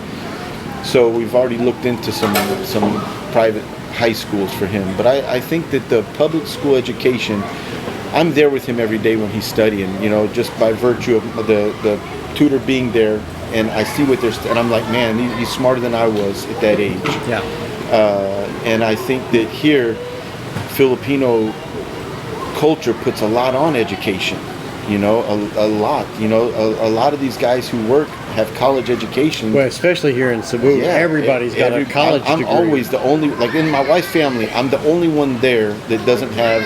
So we've already looked into some private high schools for him. But I think that the public school education, I'm there with him every day when he's studying, just by virtue of the tutor being there, and I see what they're, and I'm like, man, he's smarter than I was at that age. Yeah. And I think that here, Filipino culture puts a lot on education, a lot. A lot of these guys who work have college education. Well, especially here in Cebu, Yeah, everybody's got a college I'm degree. always the only, like in my wife's family, I'm the only one there that doesn't have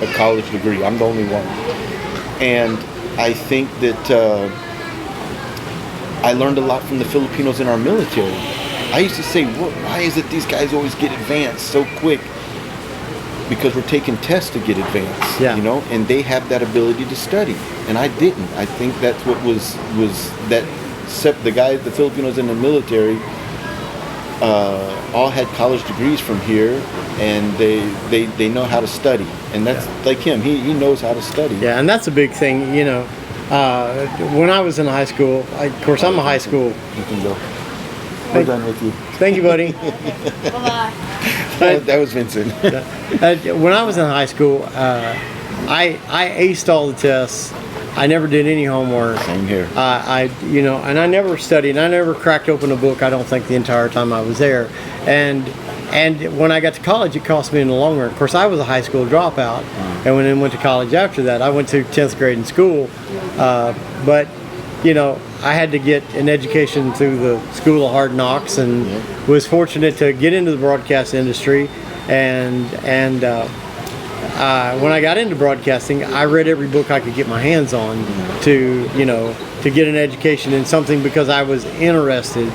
a college degree. I'm the only one. And I think that I learned a lot from the Filipinos in our military. I used to say, why is it these guys always get advanced so quick? Because we're taking tests to get advanced, and they have that ability to study, and I didn't. I think that's what was that. The Filipinos in the military all had college degrees from here, and they know how to study, and that's like him. He knows how to study. Yeah, and that's a big thing, when I was in high school, of course, I'm a high school. You can go. We're done with you. Thank you, buddy. Bye-bye. That was Vincent. When I was in high school, I aced all the tests. I never did any homework. Same here. And I never studied. I never cracked open a book, I don't think, the entire time I was there. And when I got to college, it cost me in the long run. Of course, I was a high school dropout, and when I went to college after that, I went to 10th grade in school. But I had to get an education through the School of Hard Knocks, and was fortunate to get into the broadcast industry. And when I got into broadcasting, I read every book I could get my hands on to get an education in something, because I was interested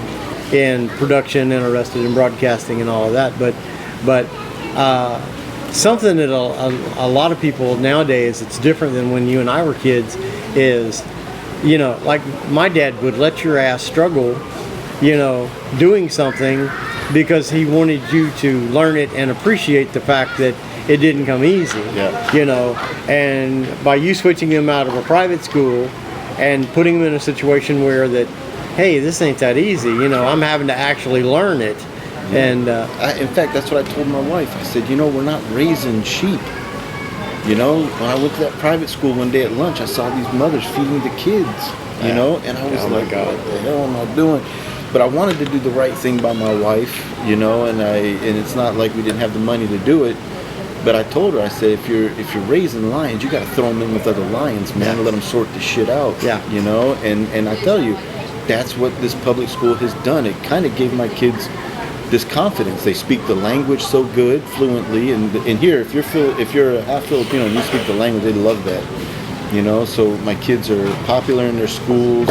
in production, interested in broadcasting and all of that. But But something that a lot of people nowadays, it's different than when you and I were kids, is, like my dad would let your ass struggle, doing something because he wanted you to learn it and appreciate the fact that it didn't come easy. Yeah. And by you switching him out of a private school and putting him in a situation where that, hey, this ain't that easy, I'm having to actually learn it. And in fact, that's what I told my wife. I said, we're not raising sheep. When I went to that private school one day at lunch, I saw these mothers feeding the kids, and I was Oh my like, God. what the hell am I doing? But I wanted to do the right thing by my wife, and it's not like we didn't have the money to do it. But I told her, I said, if you're raising lions, you got to throw them in with other lions, man, and let them sort the shit out. Yeah. And I tell you, that's what this public school has done. It kind of gave my kids this confidence. They speak the language so good, fluently, and here, if you're a half Filipino and you speak the language, they love that. So my kids are popular in their schools,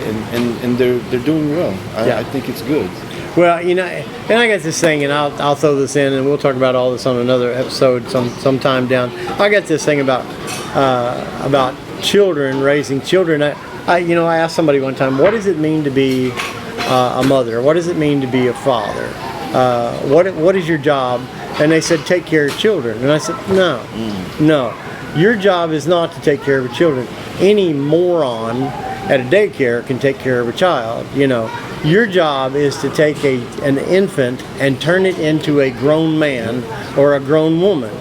and they're doing well. I think it's good. well, and I got this thing, and I'll throw this in, and we'll talk about all this on another episode sometime down. I got this thing about children, raising children. I asked somebody one time, what does it mean to be a mother? What does it mean to be a father? What is your job? And they said, take care of children. And I said, no. Your job is not to take care of children. Any moron at a daycare can take care of a child. Your job is to take an infant and turn it into a grown man or a grown woman.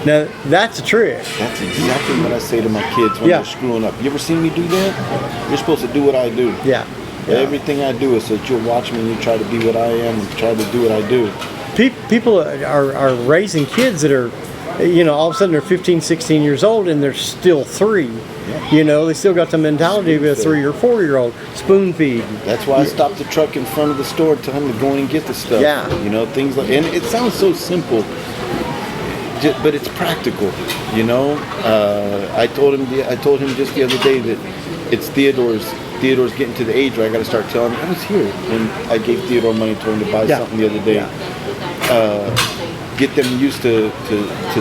Now, that's a trick. That's exactly what I say to my kids when they're screwing up. You ever seen me do that? You're supposed to do what I do. Yeah. Everything I do is so that you'll watch me and you try to be what I am and try to do what I do. People are raising kids that are, all of a sudden they're 15, 16 years old and they're still 3. Yeah. They still got the mentality of a 3 or 4 year old. Spoon feed. That's why I stopped the truck in front of the store, tell him to go in and get the stuff. Yeah. Things like, and it sounds so simple, but it's practical. I told him just the other day that it's Theodore's getting to the age where I got to start telling him. I was here when I gave Theodore money, told him to buy something the other day. Get them used to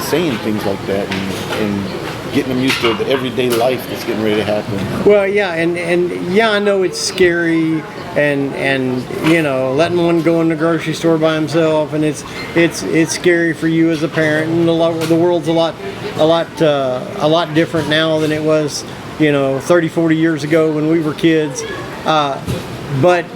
saying things like that and getting them used to the everyday life that's getting ready to happen. Well, yeah, and yeah, I know it's scary, and letting one go in the grocery store by himself, and it's scary for you as a parent, and the world's a lot different now than it was 30, 40 years ago when we were kids. But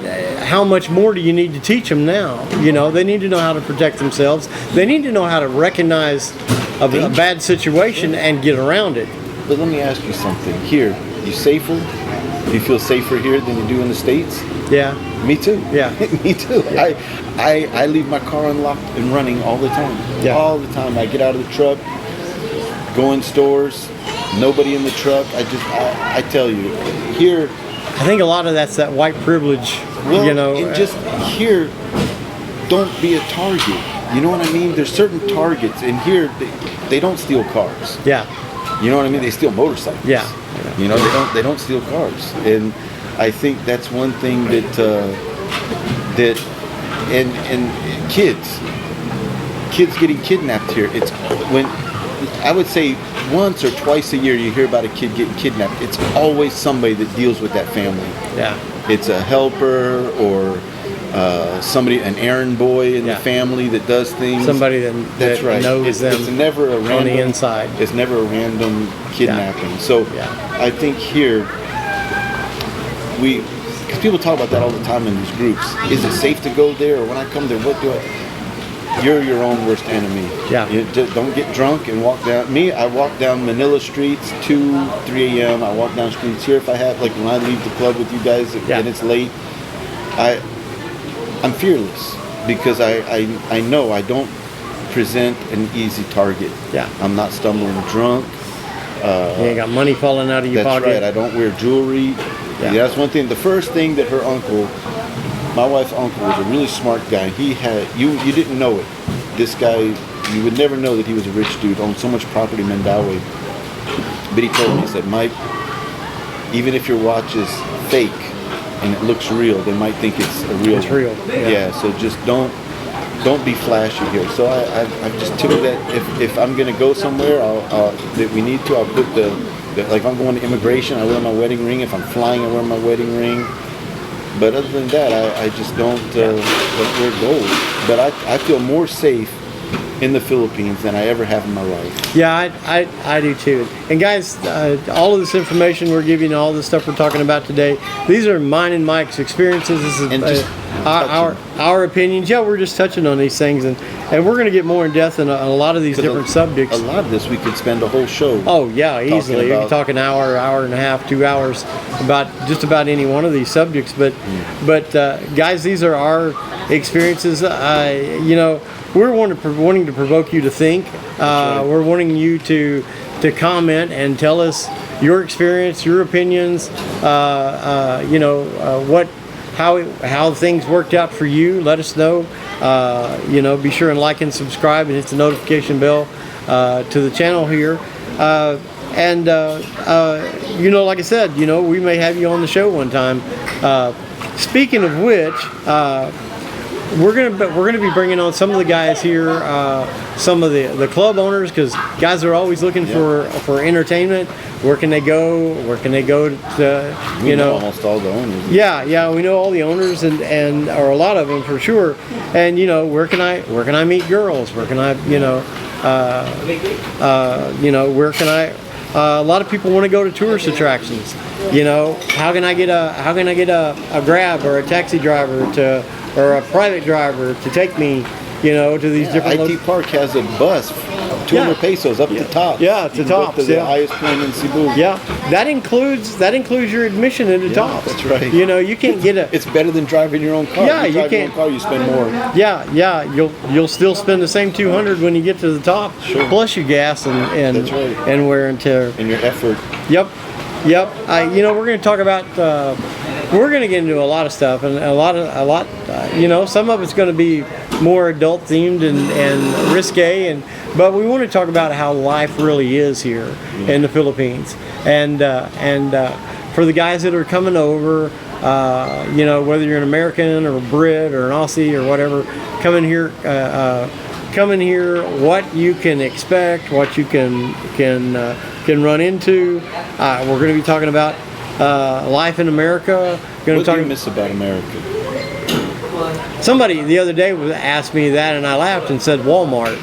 how much more do you need to teach them now? They need to know how to protect themselves. They need to know how to recognize a bad situation and get around it. But let me ask you something. Here, you safer? Do you feel safer here than you do in the States? Yeah. Me too. Yeah. Me too. Yeah. I leave my car unlocked and running all the time. Yeah. All the time. I get out of the truck, go in stores, nobody in the truck. I tell you, here. I think a lot of that's that white privilege. Well, and just here, don't be a target. You know what I mean? There's certain targets, and here they don't steal cars. Yeah. You know what I mean? They steal motorcycles. Yeah. They don't steal cars, and I think that's one thing that and kids getting kidnapped here. It's when I would say once or twice a year you hear about a kid getting kidnapped. It's always somebody that deals with that family. Yeah. It's a helper or somebody, an errand boy in the family that does things. Somebody that's that right. knows them. It's never a random, on the inside. It's never a random kidnapping. Yeah. So Yeah. I think here because people talk about that all the time in these groups. Is it safe to go there, or when I come there, what do I? You're your own worst enemy. Yeah. You just don't get drunk and walk down. I walk down Manila streets 2, 3 a.m. I walk down streets here if I have, like when I leave the club with you guys and it's late. I'm fearless because I know I don't present an easy target. Yeah. I'm not stumbling drunk. You ain't got money falling out of your That's pocket. right. I don't wear jewelry. Yeah. That's one thing. The first thing that her uncle, my wife's uncle, was a really smart guy. He had you didn't know it. This guy, you would never know that he was a rich dude. Owned so much property in Mandaue. But he told me, he said, Mike, even if your watch is fake and it looks real, they might think it's a real. It's real. Yeah. So just don't don't be flashy here. So I've just took that. If I'm gonna go somewhere, that we need to, I'll put like if I'm going to immigration, I wear my wedding ring. If I'm flying, I wear my wedding ring. But other than that, I just don't wear gold. But I feel more safe in the Philippines than I ever have in my life. Yeah, I do too. And guys, all of this information we're giving, all the stuff we're talking about today, these are mine and Mike's experiences. This is And just our opinions. Yeah, we're just touching on these things, and we're going to get more in depth in a lot of these different subjects. A lot of this we could spend a whole show. Oh yeah, easily. You about- can talk an hour, hour and a half, 2 hours about just about any one of these subjects. But guys, these are our experiences. You know, we're wanting to provoke you to think. Right. We're wanting you to comment and tell us your experience, your opinions. You know, how things worked out for you. Let us know. You know, be sure and like and subscribe and hit the notification bell to the channel here. You know, like I said, you know, we may have you on the show one time. Speaking of which, we're gonna be bringing on some of the guys here, some of the club owners, because guys are always looking for entertainment. Where can they go? Where can they go to? We know almost all the owners. Yeah, we know all the owners and or a lot of them for sure. And you know, where can I meet girls? Where can I, you know, where can I? A lot of people want to go to tourist attractions. You know, how can I get a Grab or a taxi driver or a private driver to take me, you know, to these different IT Park has a bus, 200 pesos up the top. Yeah, to You can go tops, to the yeah. highest point in Cebu. Yeah, that includes your admission into tops. that's right. You know, you can't get a. It's better than driving your own car. Yeah, you you drive your own can't- car, you spend more. Yeah, you'll still spend the same 200 when you get to the top, Sure. plus your gas and That's right. and wear and tear. And your effort. Yep. You know, we're going to talk about. We're going to get into a lot of stuff, and a lot. You know, some of it's going to be more adult themed and risque, but we want to talk about how life really is here in the Philippines, and for the guys that are coming over, you know, whether you're an American or a Brit or an Aussie or whatever, coming here, what you can expect, what you can run into. We're going to be talking about life in America. What do you miss about America? Somebody the other day asked me that, and I laughed and said Walmart.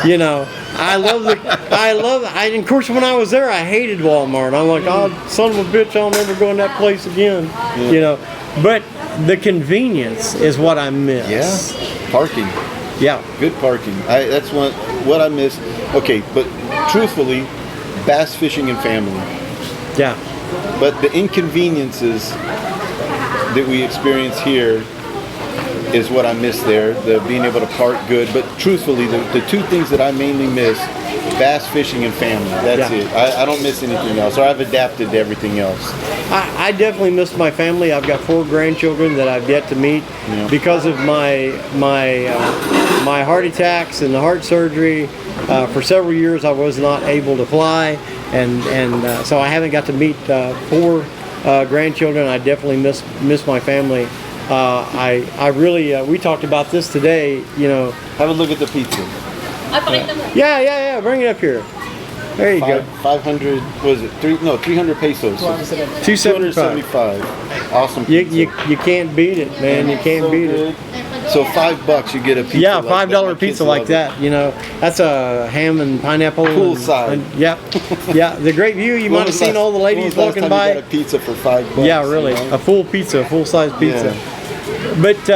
You know, of course, when I was there, I hated Walmart. I'm like, oh, son of a bitch, I'll never go in that place again. Yeah. You know, but the convenience is what I miss. Yeah, parking. Yeah. Good parking. That's what I miss. Okay, but truthfully, bass fishing and family. Yeah. But the inconveniences that we experience here is what I miss there. The being able to park good. But truthfully, the two things that I mainly miss, bass fishing and family. That's it. I don't miss anything else. Or I've adapted to everything else. I definitely miss my family. I've got 4 grandchildren that I've yet to meet because of my heart attacks and the heart surgery. For several years, I was not able to fly, and so I haven't got to meet 4 grandchildren. I definitely miss my family. I really we talked about this today. You know, Have a look at the pizza. yeah. Bring it up here. There you go. 500. Was it 300 pesos? 275. Awesome pizza. You can't beat it, man. You can't beat it. So $5 you get a pizza. Yeah, like that. $5 My kids pizza love like that. You know, that's a ham and pineapple. Poolside. Yep. Yeah, the great view. You might have seen all the ladies walking You by. got a pizza for $5. Yeah, really, You know? a full pizza, full-size pizza. But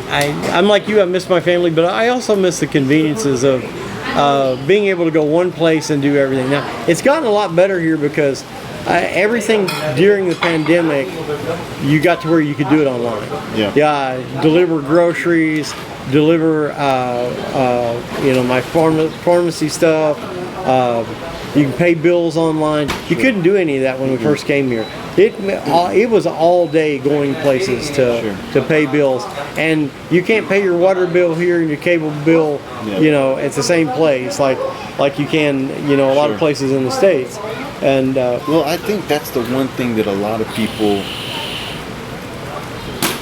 I'm like you. I miss my family, but I also miss the conveniences of being able to go one place and do everything. Now, it's gotten a lot better here because everything during the pandemic, you got to where you could do it online. Yeah, deliver groceries, deliver you know, my pharmacy stuff. You can pay bills online. You couldn't do any of that when we first came here. It was all day going places to pay bills, and you can't pay your water bill here and your cable bill, you know, at the same place like you can, you know, a lot of places in the States. And well, I think that's the one thing that a lot of people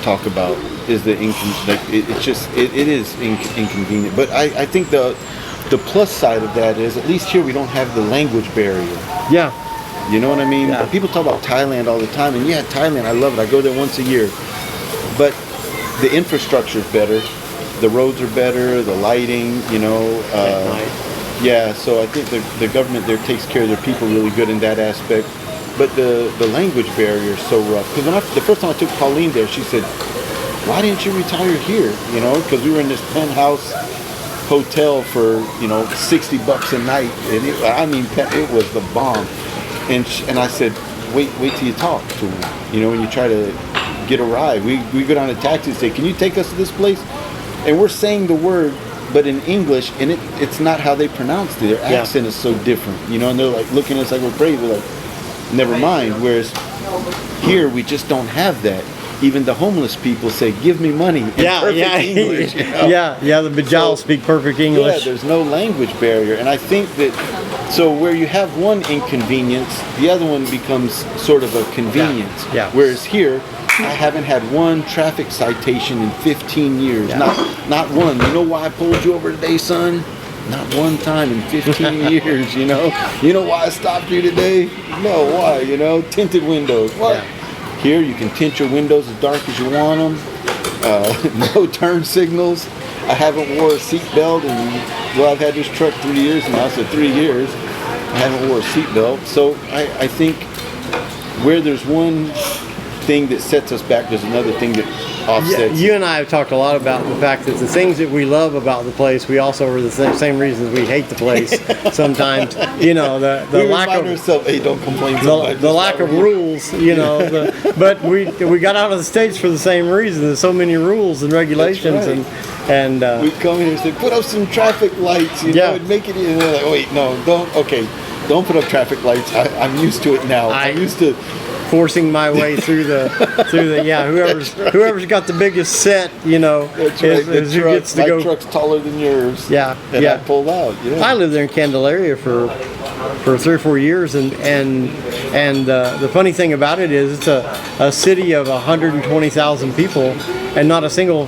talk about is the it is inconvenient. But I think the plus side of that is at least here we don't have the language barrier. Yeah. You know what I mean? Yeah. People talk about Thailand all the time, and yeah, Thailand, I love it. I go there once a year. But the infrastructure is better. The roads are better, the lighting, you know. Yeah, so I think the government there takes care of their people really good in that aspect. But the language barrier is so rough. Because the first time I took Pauline there, she said, why didn't you retire here? You know, because we were in this penthouse hotel for, you know, $60 a night. And it was the bomb. And I said, wait till you talk to him. You know, when you try to get a ride. We go down to taxi and say, can you take us to this place? And we're saying the word, but in English, and it's not how they pronounce it. Their accent is so different, you know, and they're like looking at us like we're crazy. We're like, never mind. Whereas here, we just don't have that. Even the homeless people say, give me money in perfect English. You know? The Bajal speak perfect English. Yeah, there's no language barrier. And I think that, so where you have one inconvenience, the other one becomes sort of a convenience. Yeah. Whereas here, I haven't had one traffic citation in 15 years. Yeah. Not one. You know why I pulled you over today, son? Not one time in 15 years, you know? You know why I stopped you today? No, why? You know, tinted windows. What? Yeah. Here, you can tint your windows as dark as you want them. No turn signals. I haven't wore a seatbelt, and well, I've had this truck 3 years now, so 3 years. I haven't wore a seatbelt. So I think where there's one thing that sets us back, there's another thing that offsets. You and I have talked a lot about the fact that the things that we love about the place, we also are the same reasons we hate the place. Sometimes, you know, the we lack remind of ourselves, hey, don't complain so much. the lack of rules, you know. But we got out of the States for the same reason. There's so many rules and regulations, That's right. and We come here and say, put up some traffic lights, you know, and make it. And they're like, wait, no, don't. Okay, don't put up traffic lights. I'm used to it now. I'm used to forcing my way through the whoever's got the biggest set, you know, That's right. is who gets to my go. truck's taller than yours. Yeah, and yeah. I pulled out. Yeah. I lived there in Candelaria for 3 or 4 years, and the funny thing about it is it's a city of 120,000 people, and not a single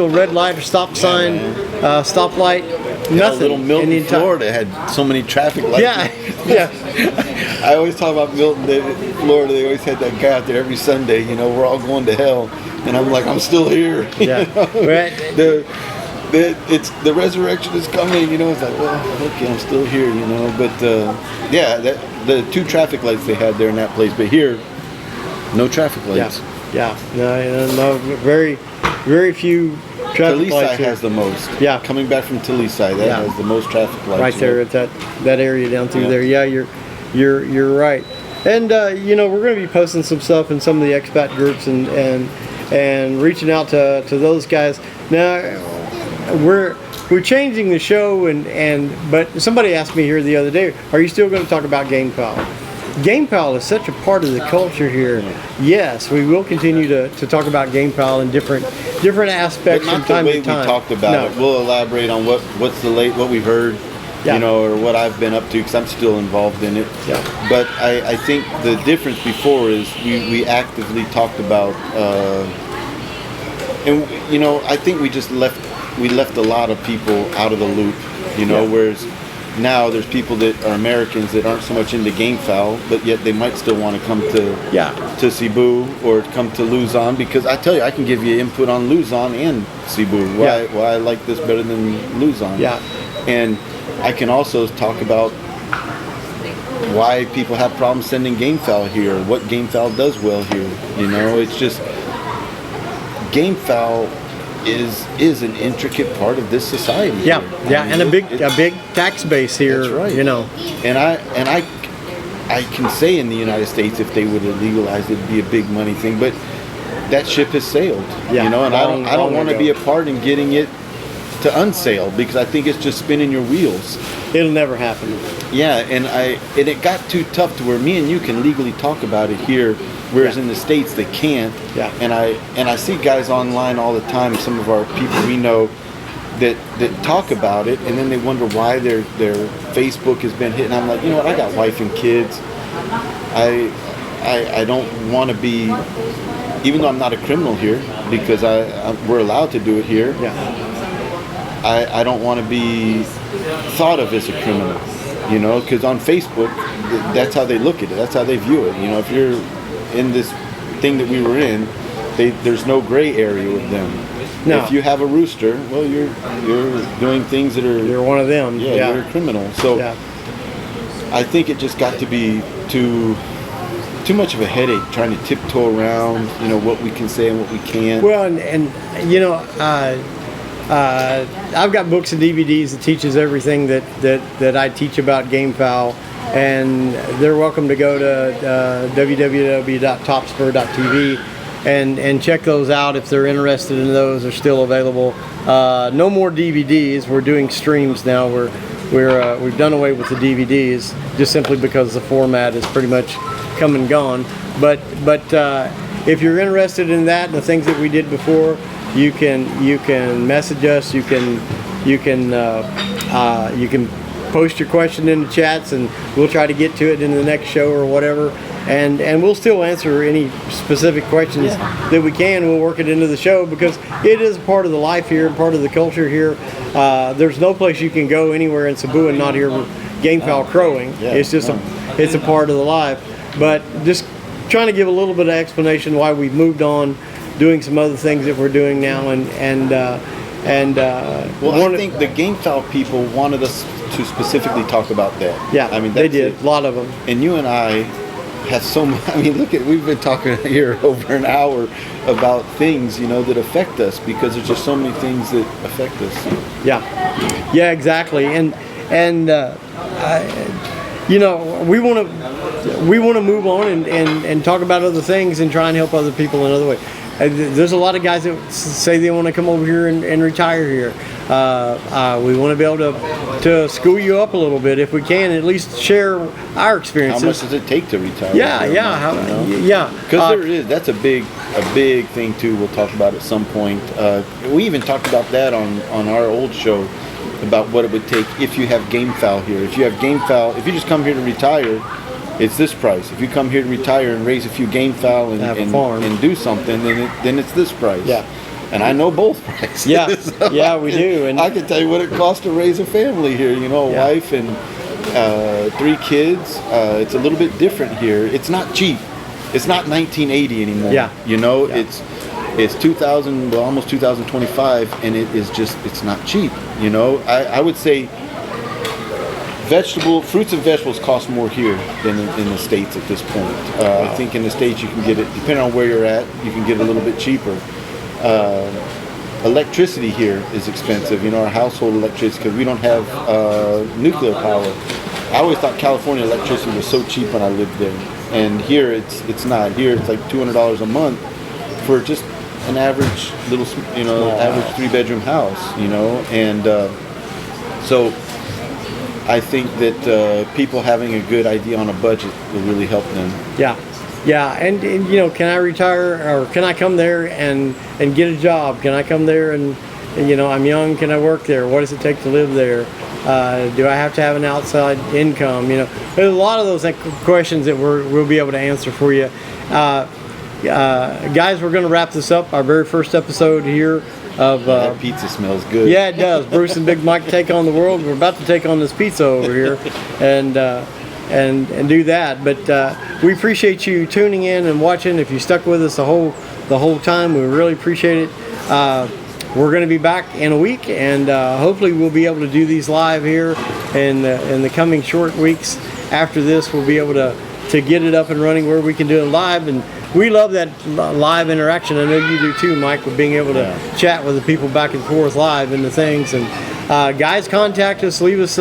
red light or stop sign, stoplight, nothing. Little Milton, in the Florida had so many traffic lights. Yeah. I always talk about Milton, Florida. They always had that guy out there every Sunday. You know, we're all going to hell, and I'm like, I'm still here. Yeah. The resurrection is coming. You know, it's like, well, okay, I'm still here. You know, but the 2 traffic lights they had there in that place, but here, no traffic lights. Yeah. No, very few traffic lights. Talisay has the most. Yeah. Coming back from Talisay, that has the most traffic lights. Right there at that area down through there. Yeah, you're right. And you know, we're going to be posting some stuff in some of the expat groups and reaching out to those guys. Now we're changing the show but somebody asked me here the other day, are you still going to talk about Game Pal? Game Pal is such a part of the culture here. Yes, we will continue to talk about Game Pal in different aspects but not from time the way to time. We talked about it. We'll elaborate on what we've heard, Yeah. you know, or what I've been up to, because I'm still involved in it. Yeah. But I think the difference before is we actively talked about, and you know, I think we left a lot of people out of the loop, you know, whereas now there's people that are Americans that aren't so much into game foul, but yet they might still want to come to Cebu or come to Luzon, because I tell you, I can give you input on Luzon and Cebu, why I like this better than Luzon. Yeah. And I can also talk about why people have problems sending game foul here, what game foul does well here. You know, it's just game foul is an intricate part of this society. Yeah, here. yeah, I mean, and a big tax base here. That's right. You know, and I can say in the United States, if they would have legalized it, it'd be a big money thing. But that ship has sailed. Yeah, you know, and I don't want to ago. be a part in getting it to unsail, because I think it's just spinning your wheels. it'll never happen. Yeah, and it got too tough to where me and you can legally talk about it here, whereas in the States they can't. Yeah. And I see guys online all the time, some of our people we know that talk about it, and then they wonder why their Facebook has been hit. And I'm like, you know what? I got wife and kids. I don't want to be even though I'm not a criminal here, because we're allowed to do it here, I don't want to be thought of as a criminal, you know, because on Facebook, that's how they look at it. That's how they view it. You know, if you're in this thing that we were in, there's no gray area with them. No. If you have a rooster, well, you're doing things that are... You're one of them. Yeah, you're a criminal. So I think it just got to be too much of a headache trying to tiptoe around, you know, what we can say and what we can't. Well, and you know, I've got books and DVDs that teaches everything that I teach about gamefowl, and they're welcome to go to www.topspur.tv and check those out if they're interested in those. They're still available. No more DVDs. We're doing streams now. We've done away with the DVDs just simply because the format is pretty much come and gone. But if you're interested in that and the things that we did before, you can message us. You can post your question in the chats, and we'll try to get to it in the next show or whatever. And we'll still answer any specific questions that we can. We'll work it into the show because it is part of the life here, part of the culture here. There's no place you can go anywhere in Cebu and not hear gamefowl crowing. It's just it's a part of the life. But just trying to give a little bit of explanation why we've moved on, doing some other things that we're doing now, well, I think the gamefowl people wanted us to specifically talk about that. Yeah, I mean, they did. A lot of them. And you and I have so much. I mean, we've been talking here over an hour about things, you know, that affect us, because there's just so many things that affect us. Yeah, exactly. And you know, we want to move on and talk about other things and try and help other people in other ways. There's a lot of guys that say they want to come over here and retire here. We want to be able to school you up a little bit if we can, at least share our experiences. How much does it take to retire? Because that's a big thing too. We'll talk about at some point. We even talked about that on our old show about what it would take if you have gamefowl here. If you have gamefowl, if you just come here to retire, it's this price. If you come here to retire and raise a few gamefowl and do something, then it's this price. Yeah. And I know both prices. Yeah, we do. And I can tell you what it costs to raise a family here. You know, a wife and 3 kids. It's a little bit different here. It's not cheap. It's not 1980 anymore. Yeah. You know, it's 2000, well, almost 2025, and it's not cheap. You know, I would say fruits and vegetables cost more here than in the States at this point. I think in the States you can get it, depending on where you're at, you can get it a little bit cheaper. Electricity here is expensive, you know, our household electricity, because we don't have nuclear power. I always thought California electricity was so cheap when I lived there, and here it's not. Here it's like $200 a month for just an average little, you know, average 3-bedroom house, you know, and so I think that people having a good idea on a budget will really help them. Yeah, and you know, can I retire, or can I come there and get a job? Can I come there and you know, I'm young, can I work there? What does it take to live there? Do I have to have an outside income? You know, there's a lot of those questions that we'll be able to answer for you. Guys, we're going to wrap this up, our very first episode here of that pizza smells good. Yeah, it does. Bruce and Big Mike take on the world. We're about to take on this pizza over here and do that. But we appreciate you tuning in and watching. If you stuck with us the whole time, we really appreciate it. We're going to be back in a week, and hopefully we'll be able to do these live here in the coming short weeks. After this, we'll be able to get it up and running where we can do it live, and we love that live interaction. I know you do too, Mike, with being able to chat with the people back and forth live and the things. And guys, contact us. Leave us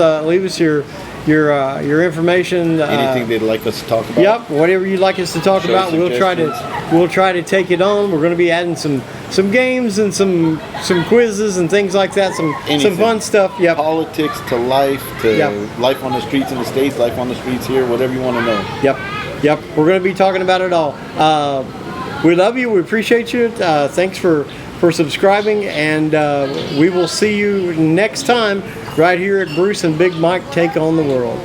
your information. Anything they'd like us to talk about. Yep, whatever you'd like us to talk about, we'll try to take it on. We're going to be adding some games and some quizzes and things like that. Some fun stuff. Yep. Politics to life life on the streets in the States, life on the streets here, whatever you want to know. Yep. We're going to be talking about it all. We love you. We appreciate you. Thanks for subscribing, and we will see you next time right here at Bruce and Big Mike Take on the World.